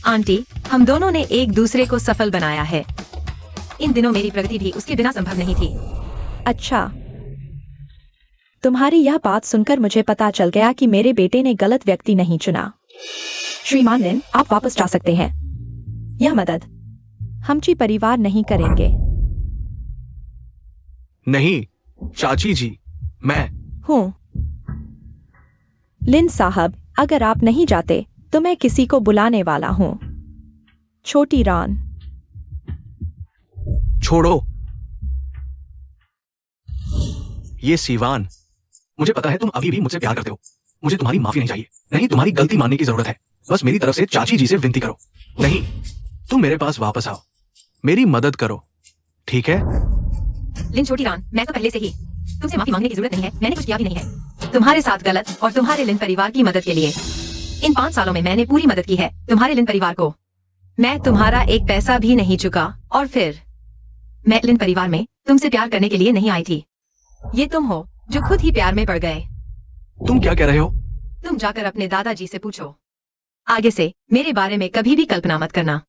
आंटी, हम दोनों ने एक दूसरे को सफल बनाया है। इन दिनों मेरी प्रगति भी उसके बिना संभव नहीं थी। अच्छा, तुम्हारी यह बात सुनकर मुझे पता चल गया कि मेरे बेटे ने गलत व्यक्ति नहीं चुना। श्रीमान लिन, आप वापस जा सकते हैं। यह मदद हम जी परिवार नहीं करेंगे। नहीं चाची जी, मैं हूँ। लिन साहब, अगर आप नहीं जाते तो मैं किसी को बुलाने वाला हूँ। छोटी रान। छोड़ो। ये सीवान, मुझे पता है तुम अभी भी मुझसे प्यार करते हो। मुझे तुम्हारी माफी नहीं चाहिए, नहीं तुम्हारी गलती मानने की जरूरत है। बस मेरी तरफ से चाची जी से विनती करो। नहीं, तुम मेरे पास वापस आओ, मेरी मदद करो, ठीक है? लिन छोटी रान, मैं तो पहले से ही तुमसे माफी मांगने की जरूरत नहीं है। मैंने कुछ किया भी नहीं है तुम्हारे साथ गलत, और तुम्हारे लिन परिवार की मदद के लिए इन 5 सालों में मैंने पूरी मदद की है तुम्हारे लिन परिवार को। मैं तुम्हारा एक पैसा भी नहीं चुका, और फिर मैं लिन परिवार में तुमसे प्यार करने के लिए नहीं आई थी। ये तुम हो जो खुद ही प्यार में पड़ गए। तुम क्या कह रहे हो? तुम जाकर अपने दादाजी से पूछो। आगे से मेरे बारे में कभी भी कल्पना मत करना,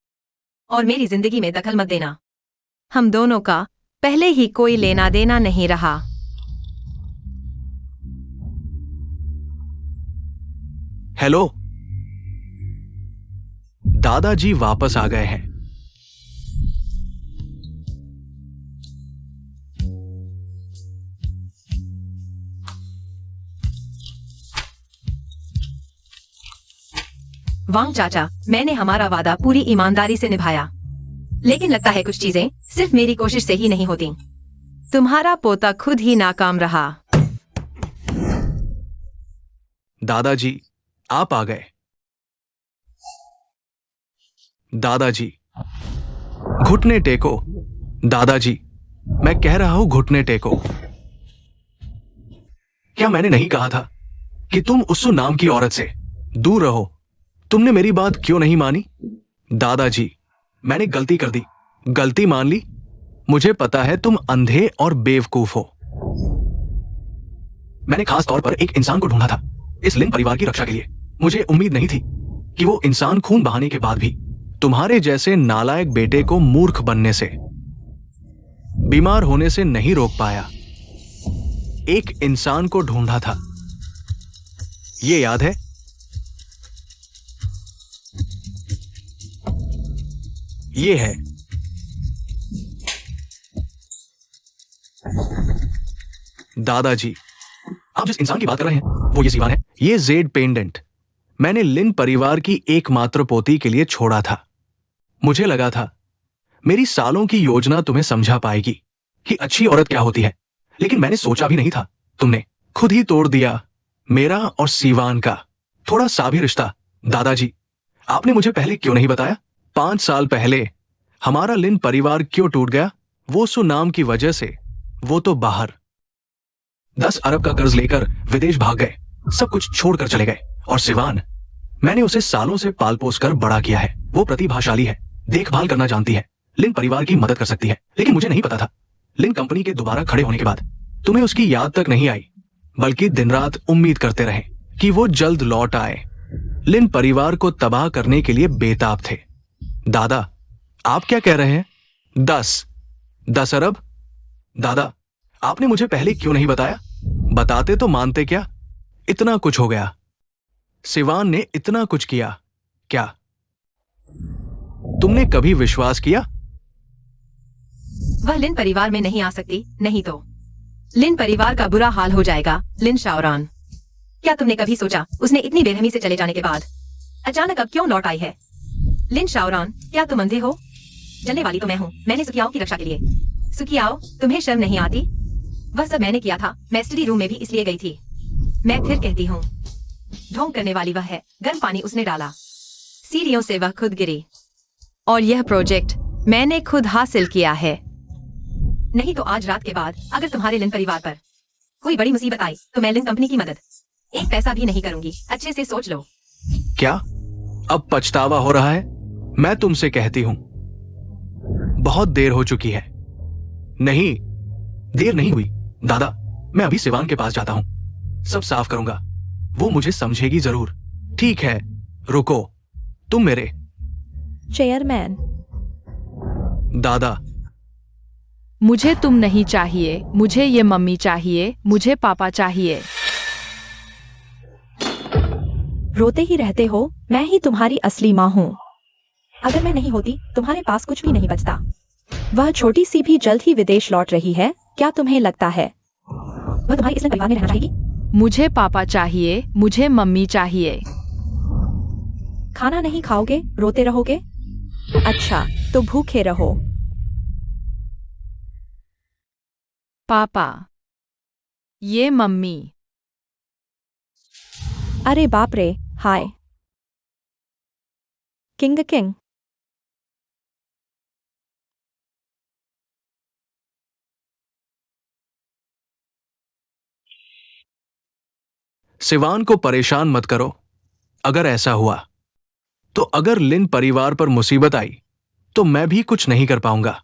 और मेरी जिंदगी में दखल मत देना। हम दोनों का पहले ही कोई लेना देना नहीं रहा। हेलो, दादाजी वापस आ गए हैं। वांग चाचा, मैंने हमारा वादा पूरी ईमानदारी से निभाया, लेकिन लगता है कुछ चीजें सिर्फ मेरी कोशिश से ही नहीं होती। तुम्हारा पोता खुद ही नाकाम रहा। दादाजी, आप आ गए। दादाजी, घुटने टेको। दादाजी, मैं कह रहा हूं घुटने टेको। क्या मैंने नहीं कहा था कि तुम उस नाम की औरत से दूर रहो? तुमने मेरी बात क्यों नहीं मानी? दादाजी, मैंने गलती कर दी, गलती मान ली। मुझे पता है तुम अंधे और बेवकूफ हो। मैंने खास तौर पर एक इंसान को ढूंढा था इस लिन परिवार की रक्षा के लिए। मुझे उम्मीद नहीं थी कि वो इंसान खून बहाने के बाद भी तुम्हारे जैसे नालायक बेटे को मूर्ख बनने से, बीमार होने से नहीं रोक पाया। एक इंसान को ढूंढा था, ये याद है? ये है। दादाजी, आप जिस इंसान की बात कर रहे हैं वो ये सीवान है। ये जेड पेंडेंट मैंने लिन परिवार की एकमात्र पोती के लिए छोड़ा था। मुझे लगा था मेरी सालों की योजना तुम्हें समझा पाएगी कि अच्छी औरत क्या होती है, लेकिन मैंने सोचा भी नहीं था तुमने खुद ही तोड़ दिया मेरा और सीवान का थोड़ा सा भी रिश्ता। दादाजी, आपने मुझे पहले क्यों नहीं बताया? 5 साल पहले हमारा लिन परिवार क्यों टूट गया? वो सुनाम की वजह से। वो तो बाहर 10 अरब का कर्ज लेकर विदेश भाग गए, सब कुछ छोड़कर चले गए। और सिवान, मैंने उसे सालों से पाल पोस कर बड़ा किया है। वो प्रतिभाशाली है, देखभाल करना जानती है, लिन परिवार की मदद कर सकती है। लेकिन मुझे नहीं पता था लिन कंपनी के दोबारा खड़े होने के बाद तुम्हें उसकी याद तक नहीं आई, बल्कि दिन रात उम्मीद करते रहे कि वो जल्द लौट आए। लिन परिवार को तबाह करने के लिए बेताब थे। दादा, आप क्या कह रहे हैं? 10 अरब? दादा, आपने मुझे पहले क्यों नहीं बताया? बताते तो मानते क्या? इतना कुछ हो गया। सिवान ने इतना कुछ किया। क्या तुमने कभी विश्वास किया? वह लिन परिवार में नहीं आ सकती, नहीं तो लिन परिवार का बुरा हाल हो जाएगा। लिन शाओरान, क्या तुमने कभी सोचा उसने इतनी बेरहमी से चले जाने के बाद अचानक अब क्यों लौट आई है? लिन शाओरान, क्या तुम अंधे हो? जलने वाली तो मैं हूँ। मैंने सुकियाओ की रक्षा के लिए। सुकियाओ, तुम्हें शर्म नहीं आती? वह सब मैंने किया था। मैं स्टडी रूम में भी इसलिए गई थी। मैं फिर कहती हूँ, ढोंग करने वाली वह है। गर्म पानी उसने डाला, सीढ़ियों से वह खुद गिरी। और यह प्रोजेक्ट मैंने खुद हासिल किया है। नहीं तो आज रात के बाद अगर तुम्हारे लिन परिवार पर कोई बड़ी मुसीबत आई तो मैं लिन कंपनी की मदद एक पैसा भी नहीं करूंगी। अच्छे से सोच लो। क्या अब पछतावा हो रहा है? मैं तुमसे कहती हूं, बहुत देर हो चुकी है। नहीं, देर नहीं हुई। दादा, मैं अभी सिवान के पास जाता हूं, सब साफ करूंगा। वो मुझे समझेगी जरूर। ठीक है, रुको, तुम मेरे। चेयरमैन, दादा, मुझे तुम नहीं चाहिए, मुझे ये मम्मी चाहिए, मुझे पापा चाहिए। रोते ही रहते हो। मैं ही तुम्हारी असली माँ हूँ। अगर मैं नहीं होती तुम्हारे पास कुछ भी नहीं बचता। वह छोटी सी भी जल्द ही विदेश लौट रही है। क्या तुम्हें लगता है वह तुम्हारी इस परिवार में रहना चाहेगी? मुझे पापा चाहिए, मुझे मम्मी चाहिए। खाना नहीं खाओगे? रोते रहोगे? अच्छा, तो भूखे रहो। पापा, ये मम्मी। अरे बाप रे, हाय किंग। सिवान को परेशान मत करो। अगर ऐसा हुआ तो अगर लिन परिवार पर मुसीबत आई तो मैं भी कुछ नहीं कर पाऊंगा।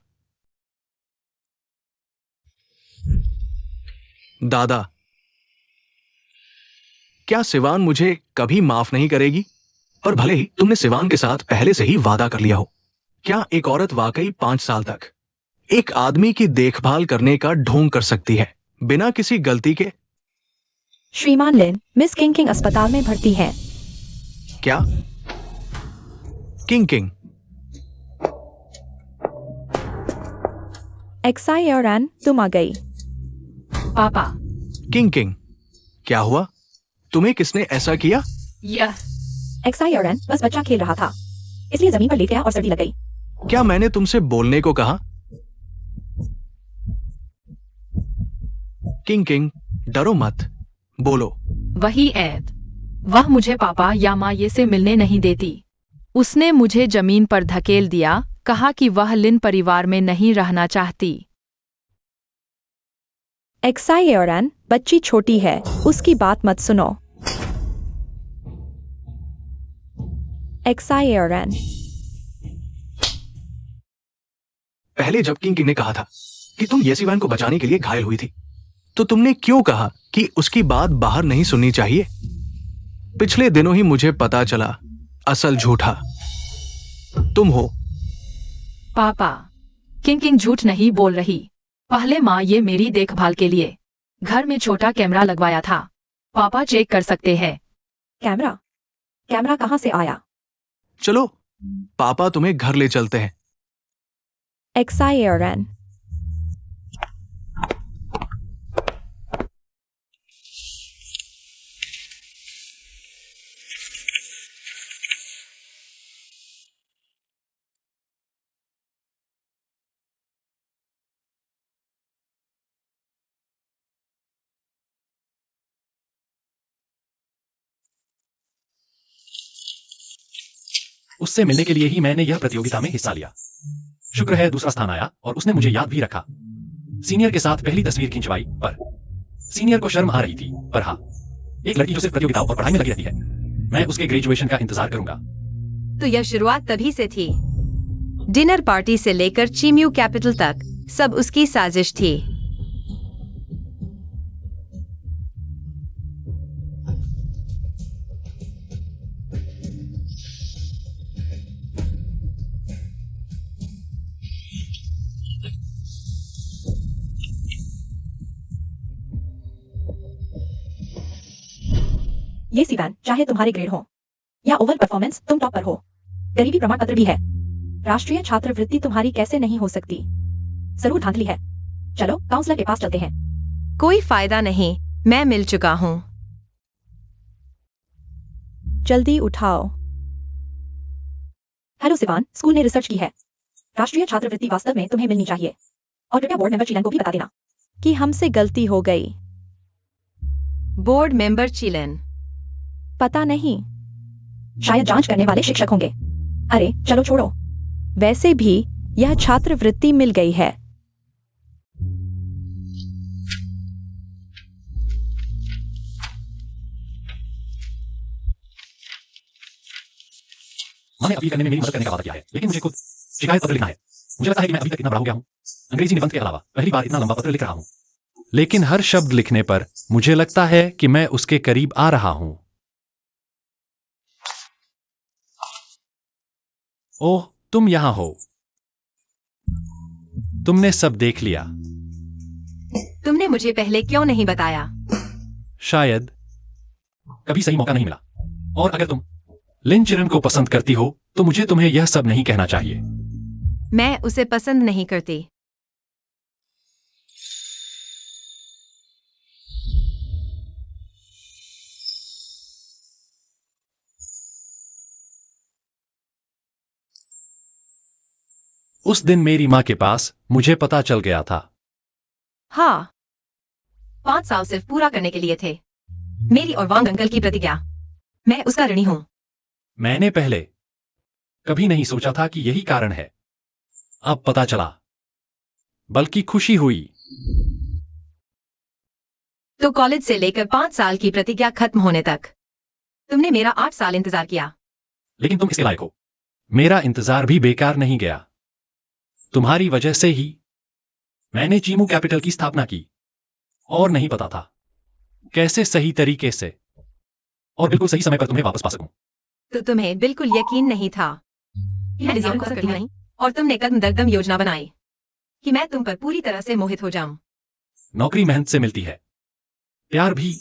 दादा, क्या सिवान मुझे कभी माफ नहीं करेगी? पर भले ही तुमने सिवान के साथ पहले से ही वादा कर लिया हो। क्या एक औरत वाकई 5 साल तक एक आदमी की देखभाल करने का ढोंग कर सकती है बिना किसी गलती के? श्रीमान लिन, मिस किंग अस्पताल में भर्ती है। क्या? किंग? एक्सायरन, तुम आ गई। पापा, किंग, क्या हुआ? तुम्हें किसने ऐसा किया? यह एक्सायरन बस बच्चा खेल रहा था, इसलिए जमीन पर लेट गया और सर्दी लग गई। क्या मैंने तुमसे बोलने को कहा? किंग, डरो मत, बोलो। वही ऐद। वह मुझे पापा या माँ ये से मिलने नहीं देती। उसने मुझे जमीन पर धकेल दिया, कहा कि वह लिन परिवार में नहीं रहना चाहती। एक्सायरन, बच्ची छोटी है, उसकी बात मत सुनो। एक्सायरन, पहले जब किंग ने कहा था कि तुम येसीवैन को बचाने के लिए घायल हुई थी, तो तुमने क्यों कहा कि उसकी बात बाहर नहीं सुननी चाहिए? पिछले दिनों ही मुझे पता चला असल झूठा तुम हो। पापा, किंग झूठ नहीं बोल रही। पहले माँ ये मेरी देखभाल के लिए घर में छोटा कैमरा लगवाया था। पापा चेक कर सकते हैं। कैमरा कहाँ से आया? चलो, पापा तुम्हें घर ले चलते हैं। एक्सायरन, उससे मिलने के लिए ही मैंने यह प्रतियोगिता में हिस्सा लिया। शुक्र है दूसरा स्थान आया और उसने मुझे याद भी रखा। सीनियर के साथ पहली तस्वीर खिंचवाई, पर सीनियर को शर्म आ रही थी। पर हाँ, एक लड़की जो सिर्फ प्रतियोगिताओं और पढ़ाई में लगी रहती है, मैं उसके ग्रेजुएशन का इंतजार करूंगा। तो यह शुरुआत तभी से थी। डिनर पार्टी से लेकर चीम्यू कैपिटल तक सब उसकी साजिश थी। ये सीवैन, चाहे तुम्हारे ग्रेड हो या ओवल परफॉर्मेंस, तुम टॉप पर हो। गरीबी प्रमाण पत्र भी है। राष्ट्रीय छात्रवृत्ति तुम्हारी कैसे नहीं हो सकती? जरूर धांधली है। चलो काउंसलर के पास चलते हैं। कोई फायदा नहीं, मैं मिल चुका हूँ। जल्दी उठाओ। हेलो सिवान, स्कूल ने रिसर्च की है। राष्ट्रीय छात्रवृत्ति वास्तव में तुम्हें मिलनी चाहिए। और कृपया बोर्ड मेंबर चिलन को भी बता देना कि हमसे गलती हो गई। Board member चिलन? पता नहीं, शायद जांच करने वाले शिक्षक होंगे। अरे चलो छोड़ो। वैसे भी यह छात्रवृत्ति मिल गई है। मैंने अपील करने में मेरी मदद करने का वादा किया है, लेकिन मुझे खुद शिकायत पत्र लिखना है। मुझे लगता है कि मैं अभी तक इतना बड़ा हो गया हूँ। अंग्रेजी निबंध के अलावा पहली बार इतना लंबा पत्र लिख रहा हूँ। लेकिन हर शब्द लिखने पर मुझे लगता है कि मैं उसके करीब आ रहा हूं। ओह, तुम यहां हो। तुमने सब देख लिया। तुमने मुझे पहले क्यों नहीं बताया? शायद कभी सही मौका नहीं मिला। और अगर तुम लिन चिरन को पसंद करती हो तो मुझे तुम्हें यह सब नहीं कहना चाहिए। मैं उसे पसंद नहीं करती। उस दिन मेरी मां के पास मुझे पता चल गया था। हाँ, 5 साल सिर्फ पूरा करने के लिए थे। मेरी और वांग अंकल की प्रतिज्ञा। मैं उसका ऋणी हूँ। मैंने पहले कभी नहीं सोचा था कि यही कारण है। अब पता चला, बल्कि खुशी हुई। तो कॉलेज से लेकर 5 साल की प्रतिज्ञा खत्म होने तक तुमने मेरा 8 साल इंतजार किया। लेकिन तुम इसके लायक हो। मेरा इंतजार भी बेकार नहीं गया। तुम्हारी वजह से ही मैंने चीमू कैपिटल की स्थापना की। और नहीं पता था कैसे सही तरीके से और बिल्कुल सही समय पर तुम्हें वापस पा सकूं। तो तुम्हें बिल्कुल यकीन नहीं था। मैं डिजाइन को करती नहीं और तुमने कदम दर कदम योजना बनाई कि मैं तुम पर पूरी तरह से मोहित हो जाऊं। नौकरी मेहनत से मिलती है, प्यार भी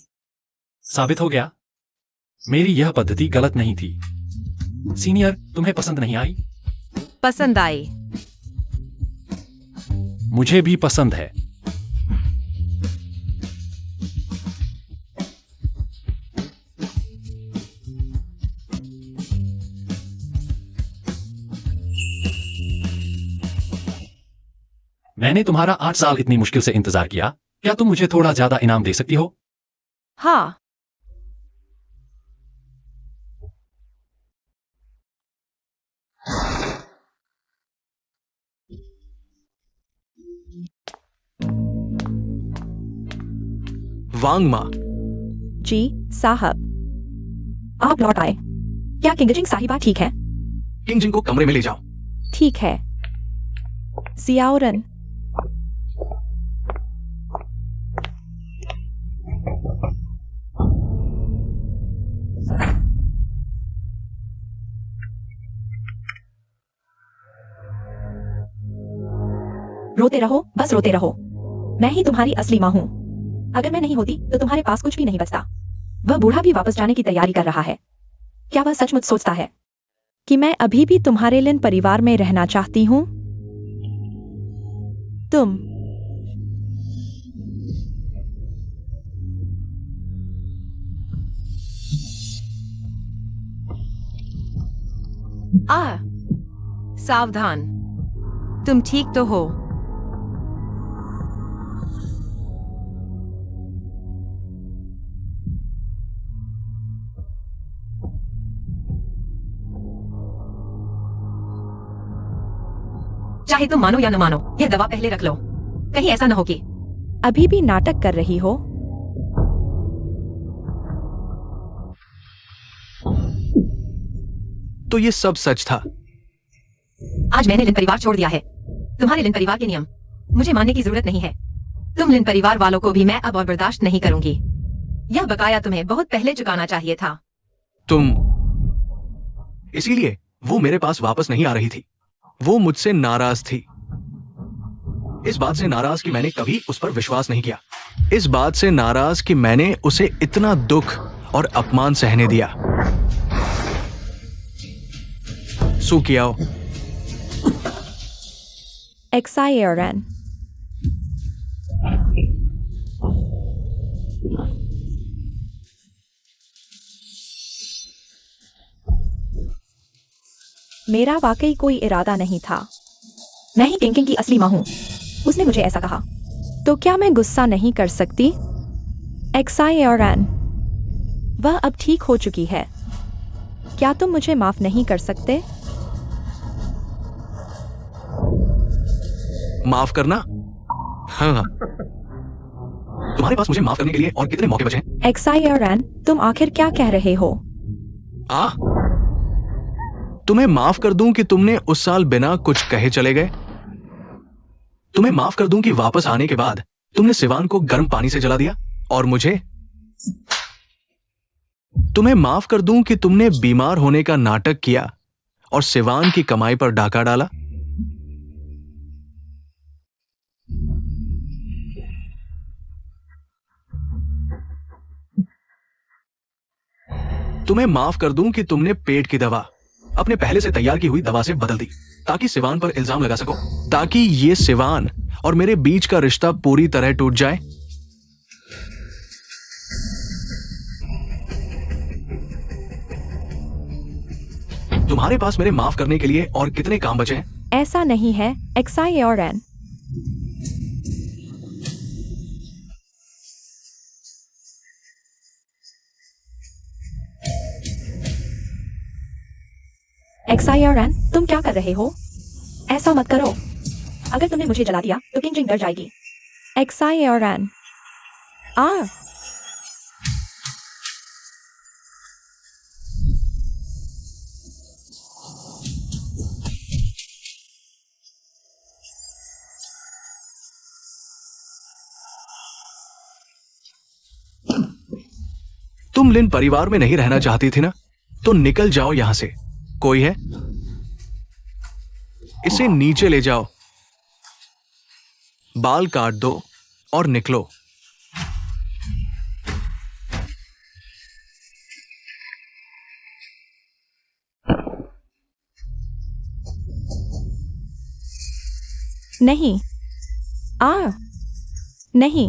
साबित हो गया। मेरी यह पद्धति गलत नहीं थी। सीनियर, तुम्हें पसंद नहीं आई? पसंद आई। मुझे भी पसंद है। मैंने तुम्हारा 8 साल इतनी मुश्किल से इंतजार किया। क्या तुम मुझे थोड़ा ज्यादा इनाम दे सकती हो? हाँ, वांग माँ, जी साहब। आप लौट आए। क्या किंगजिंग साहिबा ठीक है? किंग जिंग को कमरे में ले जाओ। ठीक है सियाओरन। रोते रहो, बस रोते रहो। मैं ही तुम्हारी असली माँ हूँ। अगर मैं नहीं होती तो तुम्हारे पास कुछ भी नहीं बचता। वह बूढ़ा भी वापस जाने की तैयारी कर रहा है। क्या वह सचमुच सोचता है कि मैं अभी भी तुम्हारे लिन परिवार में रहना चाहती हूँ? तुम सावधान। तुम ठीक तो हो? चाहे तुम मानो या न मानो, यह दवा पहले रख लो। कहीं ऐसा न हो कि अभी भी नाटक कर रही हो? तो ये सब सच था। आज मैंने लिन परिवार छोड़ दिया है। तुम्हारे लिन परिवार के नियम मुझे मानने की जरूरत नहीं है। तुम लिन परिवार वालों को भी मैं अब और बर्दाश्त नहीं करूंगी। यह बकाया तुम्हें बहुत पहले चुकाना चाहिए था। तुम इसीलिए वो मेरे पास वापस नहीं आ रही थी। वो मुझसे नाराज थी। इस बात से नाराज कि मैंने कभी उस पर विश्वास नहीं किया। इस बात से नाराज कि मैंने उसे इतना दुख और अपमान सहने दिया। सू कियाओ, XIRN मेरा वाकई कोई इरादा नहीं था। मैं ही किंग की असली मां हूं। उसने मुझे ऐसा कहा। तो क्या मैं गुस्सा नहीं कर सकती? XIRN वह अब ठीक हो चुकी है। क्या तुम मुझे माफ नहीं कर सकते? माफ करना? हाँ, तुम्हारे पास मुझे माफ करने के लिए और कितने मौके बचे हैं? XIRN तुम आखिर क्या कह रहे हो? आ? तुम्हें माफ कर दूं कि तुमने उस साल बिना कुछ कहे चले गए? तुम्हें माफ कर दूं कि वापस आने के बाद तुमने सिवान को गर्म पानी से जला दिया और मुझे? तुम्हें माफ कर दूं कि तुमने बीमार होने का नाटक किया और सिवान की कमाई पर डाका डाला? तुम्हें माफ कर दूं कि तुमने पेट की दवा अपने पहले से तैयार की हुई दवा से बदल दी ताकि सिवान पर इल्जाम लगा सको, ताकि ये सिवान और मेरे बीच का रिश्ता पूरी तरह टूट जाए? तुम्हारे पास मेरे माफ करने के लिए और कितने काम बचे हैं? ऐसा नहीं है XIRN। XIRN तुम क्या कर रहे हो? ऐसा मत करो। अगर तुमने मुझे जला दिया तो किंग जिंग डर जाएगी। XIRN आ तुम लिन परिवार में नहीं रहना चाहती थी ना, तो निकल जाओ यहां से। कोई है? इसे नीचे ले जाओ, बाल काट दो और निकलो। नहीं आ नहीं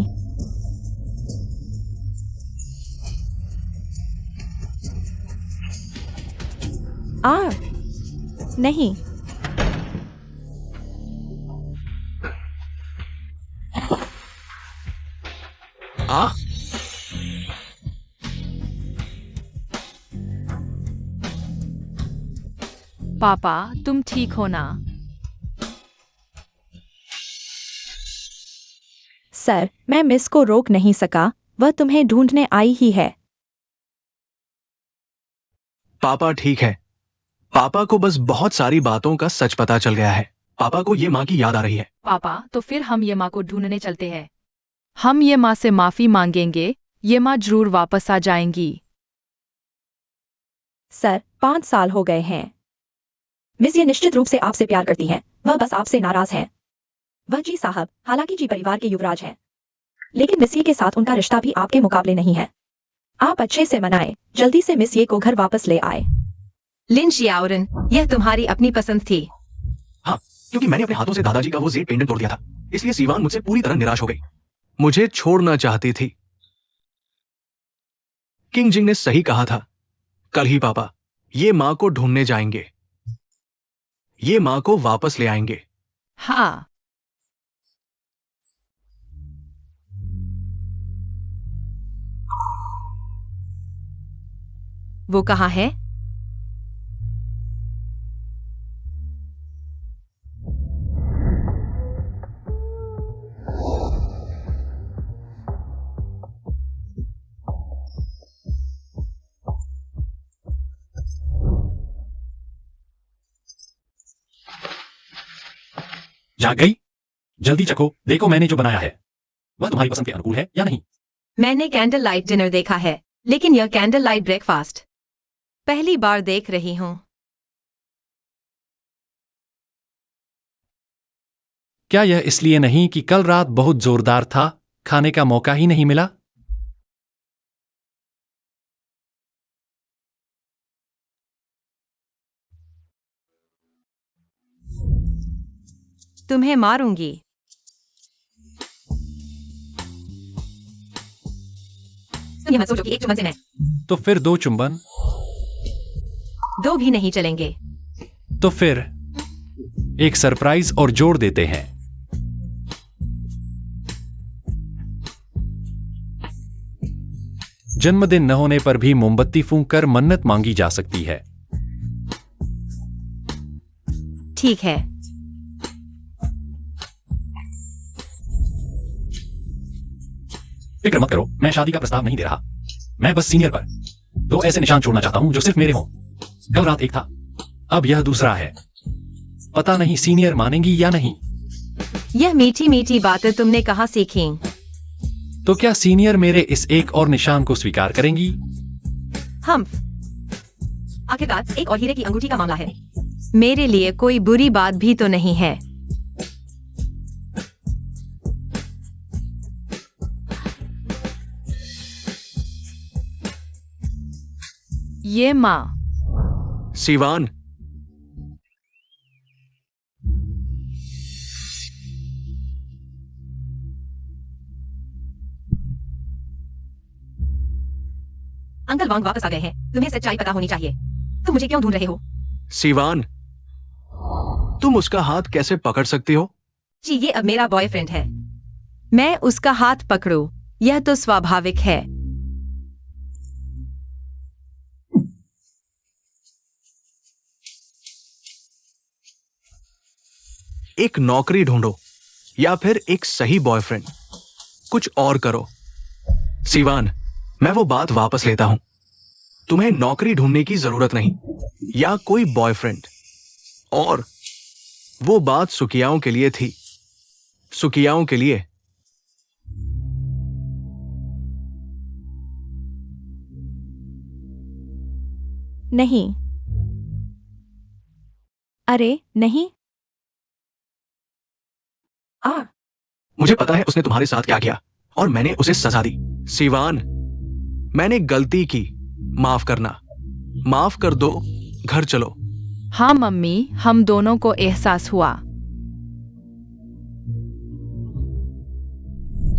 आ नहीं आ? पापा तुम ठीक हो ना? सर, मैं मिस को रोक नहीं सका। वह तुम्हें ढूंढने आई ही है। पापा ठीक है। पापा को बस बहुत सारी बातों का सच पता चल गया है। पापा को ये माँ की याद आ रही है। पापा तो फिर हम ये माँ को ढूंढने चलते हैं। हम ये माँ से माफी मांगेंगे। ये माँ जरूर वापस आ जाएंगी। सर, 5 साल हो गए हैं। मिस ये निश्चित रूप से आपसे प्यार करती हैं। वह बस आपसे नाराज है। वह जी साहब, हालांकि जी परिवार के युवराज हैं, लेकिन मिस ये के साथ उनका रिश्ता भी आपके मुकाबले नहीं है। आप अच्छे से मनाएं, जल्दी से मिस ये को घर वापस ले आए। लिन शियाओरन, यह तुम्हारी अपनी पसंद थी। हाँ, क्योंकि मैंने अपने हाथों से दादाजी का वो जेड पेंडेंट तोड़ दिया था, इसलिए सीवान मुझसे पूरी तरह निराश हो गई। मुझे छोड़ना चाहती थी। किंग जिंग ने सही कहा था। कल ही पापा ये माँ को ढूंढने जाएंगे। ये माँ को वापस ले आएंगे। हाँ। वो कहाँ है? जाग गई? जल्दी चखो, देखो मैंने जो बनाया है वह तुम्हारी पसंद के अनुकूल है या नहीं। मैंने कैंडल लाइट डिनर देखा है, लेकिन यह कैंडल लाइट ब्रेकफास्ट पहली बार देख रही हूं। क्या यह इसलिए नहीं कि कल रात बहुत जोरदार था, खाने का मौका ही नहीं मिला? तुम्हें मारूंगी। तुम ये मत सोचो कि एक चुम्बन से मैं तो फिर 2 चुंबन। 2 भी नहीं चलेंगे। तो फिर एक सरप्राइज और जोड़ देते हैं। जन्मदिन न होने पर भी मोमबत्ती फूंककर मन्नत मांगी जा सकती है। ठीक है। फिक्र मत करो, मैं शादी का प्रस्ताव नहीं दे रहा। मैं बस सीनियर पर 2 ऐसे निशान छोड़ना चाहता हूं जो सिर्फ मेरे हों। कल रात एक था, अब यह दूसरा है। पता नहीं सीनियर मानेंगी या नहीं। यह मीठी मीठी बातें तुमने कहाँ सीखी? तो क्या सीनियर मेरे इस एक और निशान को स्वीकार करेंगी? हम आखिरकार एक और हीरे की अंगूठी का मामला है। मेरे लिए कोई बुरी बात भी तो नहीं है। ये माँ। सिवान, अंकल वांग वापस आ गए हैं। तुम्हें सच्चाई पता होनी चाहिए। तुम मुझे क्यों ढूंढ रहे हो? सिवान, तुम उसका हाथ कैसे पकड़ सकती हो? जी, ये अब मेरा बॉयफ्रेंड है। मैं उसका हाथ पकड़ूं, यह तो स्वाभाविक है। एक नौकरी ढूंढो या फिर एक सही बॉयफ्रेंड। कुछ और करो। सिवान, मैं वो बात वापस लेता हूं। तुम्हें नौकरी ढूंढने की जरूरत नहीं या कोई बॉयफ्रेंड। और वो बात सुकियाओं के लिए थी। सुकियाओं के लिए। नहीं। अरे नहीं। मुझे पता है उसने तुम्हारे साथ क्या किया और मैंने उसे सजा दी। सिवान, मैंने गलती की। माफ करना। माफ कर दो। घर चलो। हाँ मम्मी, हम दोनों को एहसास हुआ।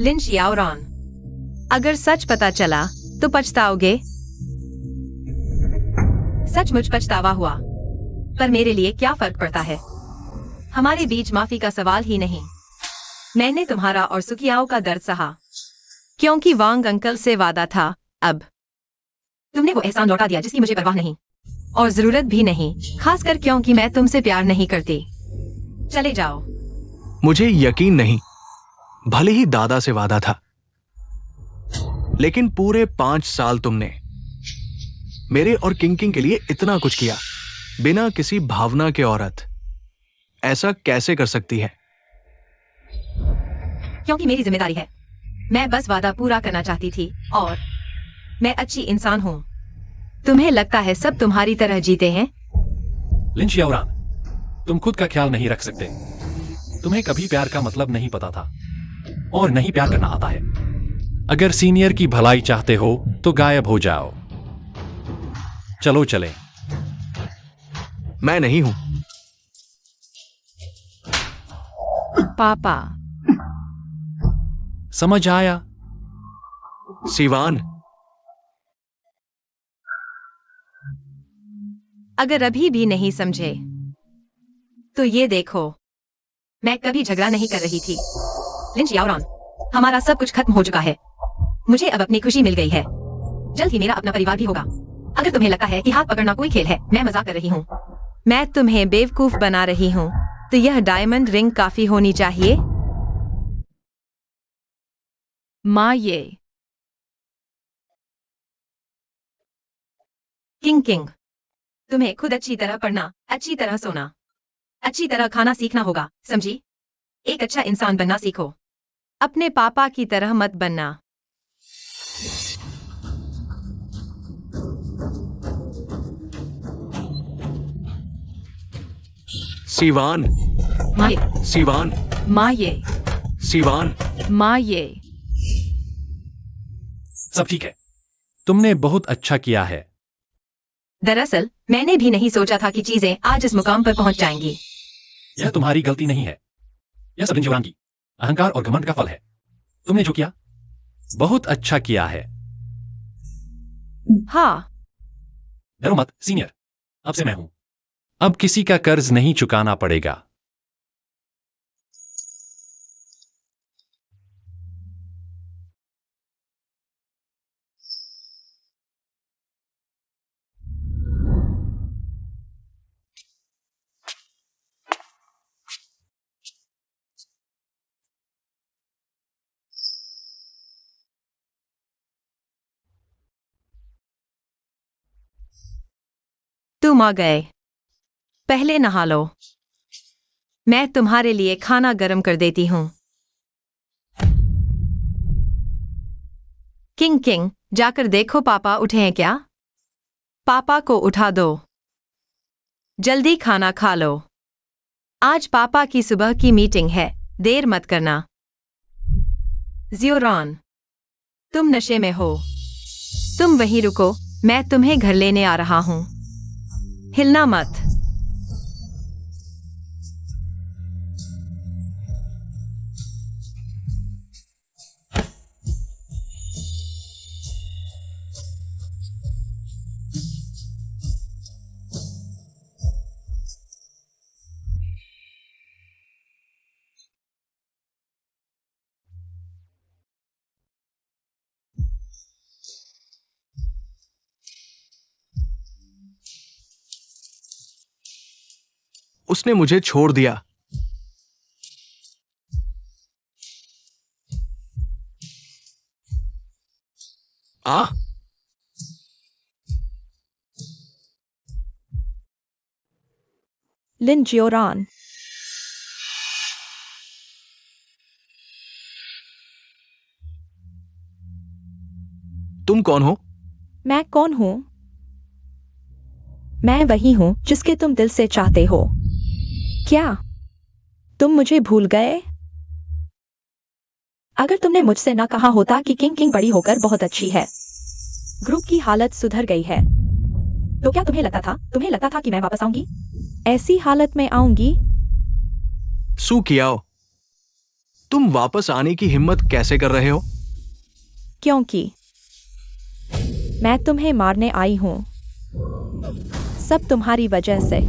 लिन शियाओरॉन, अगर सच पता चला तो पछताओगे। सचमुच पछतावा हुआ, पर मेरे लिए क्या फर्क पड़ता है? हमारे बीच माफी का सवाल ही नहीं। मैंने तुम्हारा और सुकियाओ का दर्द सहा। क्योंकि वांग अंकल से वादा था। अब तुमने वो एहसान लौटा दिया जिसकी मुझे परवाह नहीं। और जरूरत भी नहीं, खासकर क्योंकि मैं तुमसे प्यार नहीं करती। चले जाओ। मुझे यकीन नहीं। भले ही दादा से वादा था, लेकिन पूरे 5 साल तुमने मेरे और किंग के लिए इतना कुछ किया बिना किसी भावना के। औरत ऐसा कैसे कर सकती है? क्योंकि मेरी जिम्मेदारी है। मैं बस वादा पूरा करना चाहती थी और मैं अच्छी इंसान हूँ। तुम्हें लगता है सब तुम्हारी तरह जीते हैं? लिन शियाओरान, तुम खुद का ख्याल नहीं रख सकते। तुम्हें कभी प्यार का मतलब नहीं पता था और नहीं प्यार करना आता है। अगर सीनियर की भलाई चाहते हो तो गायब हो जाओ। चलो चलें। मैं नहीं हूं। पापा। समझ आया? सिवान, अगर अभी भी नहीं समझे तो ये देखो। मैं कभी झगड़ा नहीं कर रही थी। लिन शियाओरॉन, हमारा सब कुछ खत्म हो चुका है। मुझे अब अपनी खुशी मिल गई है। जल्द ही मेरा अपना परिवार भी होगा। अगर तुम्हें लगता है कि हाथ पकड़ना कोई खेल है, मैं मजाक कर रही हूँ। मैं तुम्हें बेवकूफ बना रही हूँ। तो यह डायमंड रिंग काफी होनी चाहिए। माँ, ये किंग, तुम्हें खुद अच्छी तरह पढ़ना, अच्छी तरह सोना, अच्छी तरह खाना सीखना होगा, समझी? एक अच्छा इंसान बनना सीखो। अपने पापा की तरह मत बनना। सिवान, माँ, सिवान, माँ, ये सिवान। माँ, ये सब ठीक है। तुमने बहुत अच्छा किया है। दरअसल मैंने भी नहीं सोचा था कि चीजें आज इस मुकाम पर पहुंच जाएंगी। यह तुम्हारी गलती नहीं है। यह सब लिंजियोरान की अहंकार और घमंड का फल है। तुमने जो किया बहुत अच्छा किया है। हाँ, डरो मत सीनियर, अब से मैं हूं। अब किसी का कर्ज नहीं चुकाना पड़ेगा। तुम आ गए। पहले नहा लो। मैं तुम्हारे लिए खाना गर्म कर देती हूँ। किंग किंग, जाकर देखो पापा उठे हैं क्या? पापा को उठा दो। जल्दी खाना खा लो। आज पापा की सुबह की मीटिंग है, देर मत करना। जियोरॉन, तुम नशे में हो। तुम वहीं रुको, मैं तुम्हें घर लेने आ रहा हूँ। हिलना मत। उसने मुझे छोड़ दिया। आ लिन जियोरान, तुम कौन हो? मैं कौन हूं? मैं वही हूं जिसके तुम दिल से चाहते हो। क्या तुम मुझे भूल गए? अगर तुमने मुझसे ना कहा होता कि किंग किंग बड़ी होकर बहुत अच्छी है, ग्रुप की हालत सुधर गई है, तो क्या तुम्हें लगता था कि मैं वापस आऊंगी? ऐसी हालत में आऊंगी? सू कियाओ, तुम वापस आने की हिम्मत कैसे कर रहे हो? क्योंकि मैं तुम्हें मारने आई हूं। सब तुम्हारी वजह से।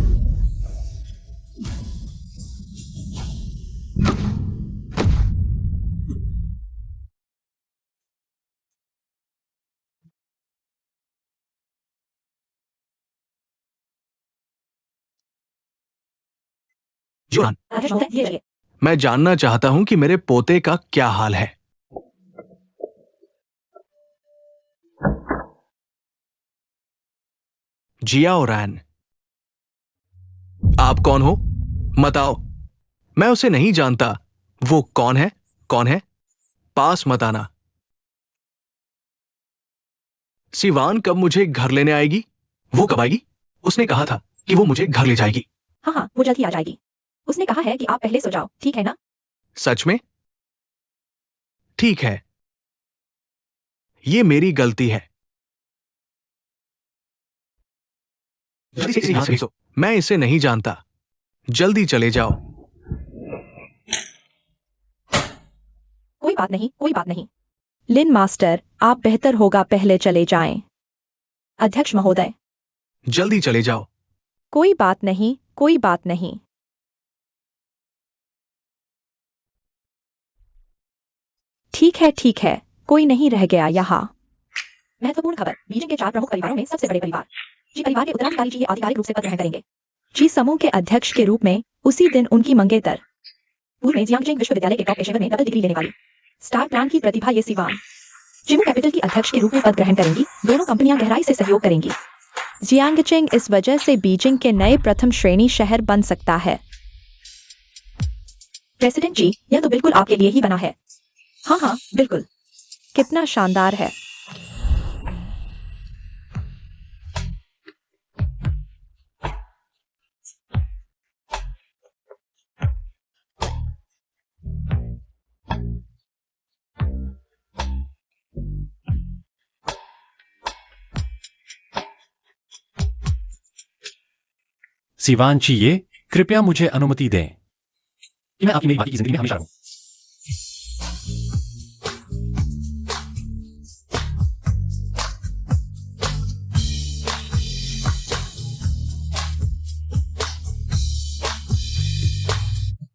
जोरान, ये मैं जानना चाहता हूं कि मेरे पोते का क्या हाल है। जिया और रैन, आप कौन हो? मत आओ। मैं उसे नहीं जानता। वो कौन है? कौन है? पास मत आना। सिवान कब मुझे घर लेने आएगी? वो कब आएगी? उसने कहा था कि वो मुझे घर ले जाएगी। हाँ हाँ, वो जल्दी आ जाएगी। उसने कहा है कि आप पहले सो जाओ, ठीक है ना? सच में? ठीक है, ये मेरी गलती है। जल्दी से यहां से सो। मैं इसे नहीं जानता। जल्दी चले जाओ। कोई बात नहीं, कोई बात नहीं। लिन मास्टर, आप बेहतर होगा पहले चले जाएं। अध्यक्ष महोदय, जल्दी चले जाओ। कोई बात नहीं, कोई बात नहीं। ठीक है, कोई नहीं रह गया यहाँ। महत्वपूर्ण खबर, बीजिंग के 4 प्रमुख परिवारों में सबसे बड़े परिवार जी परिवार के उत्तराधिकारी जी आधिकारिक रूप से पद ग्रहण करेंगे। जी समूह के अध्यक्ष के रूप में उसी दिन उनकी मंगेतर, पूर्व में जियांगजेंग विश्वविद्यालय के टॉप पेशेवर में डबल डिग्री लेने वाली स्टार प्लान की प्रतिभा ये सिवान, चिमू कैपिटल की अध्यक्ष के रूप में पद ग्रहण करेंगी। दोनों कंपनियां गहराई से सहयोग करेंगी। जियांगजेंग इस वजह से बीजिंग के नए प्रथम श्रेणी शहर बन सकता है। प्रेसिडेंट जी, यह तो बिल्कुल आपके लिए ही बना है। हाँ हाँ, बिल्कुल। कितना शानदार है। सिवान जी, ये कृपया मुझे अनुमति दें। कि मैं आपकी मेरी बाकी की जिंदगी में हमेशा रहूं।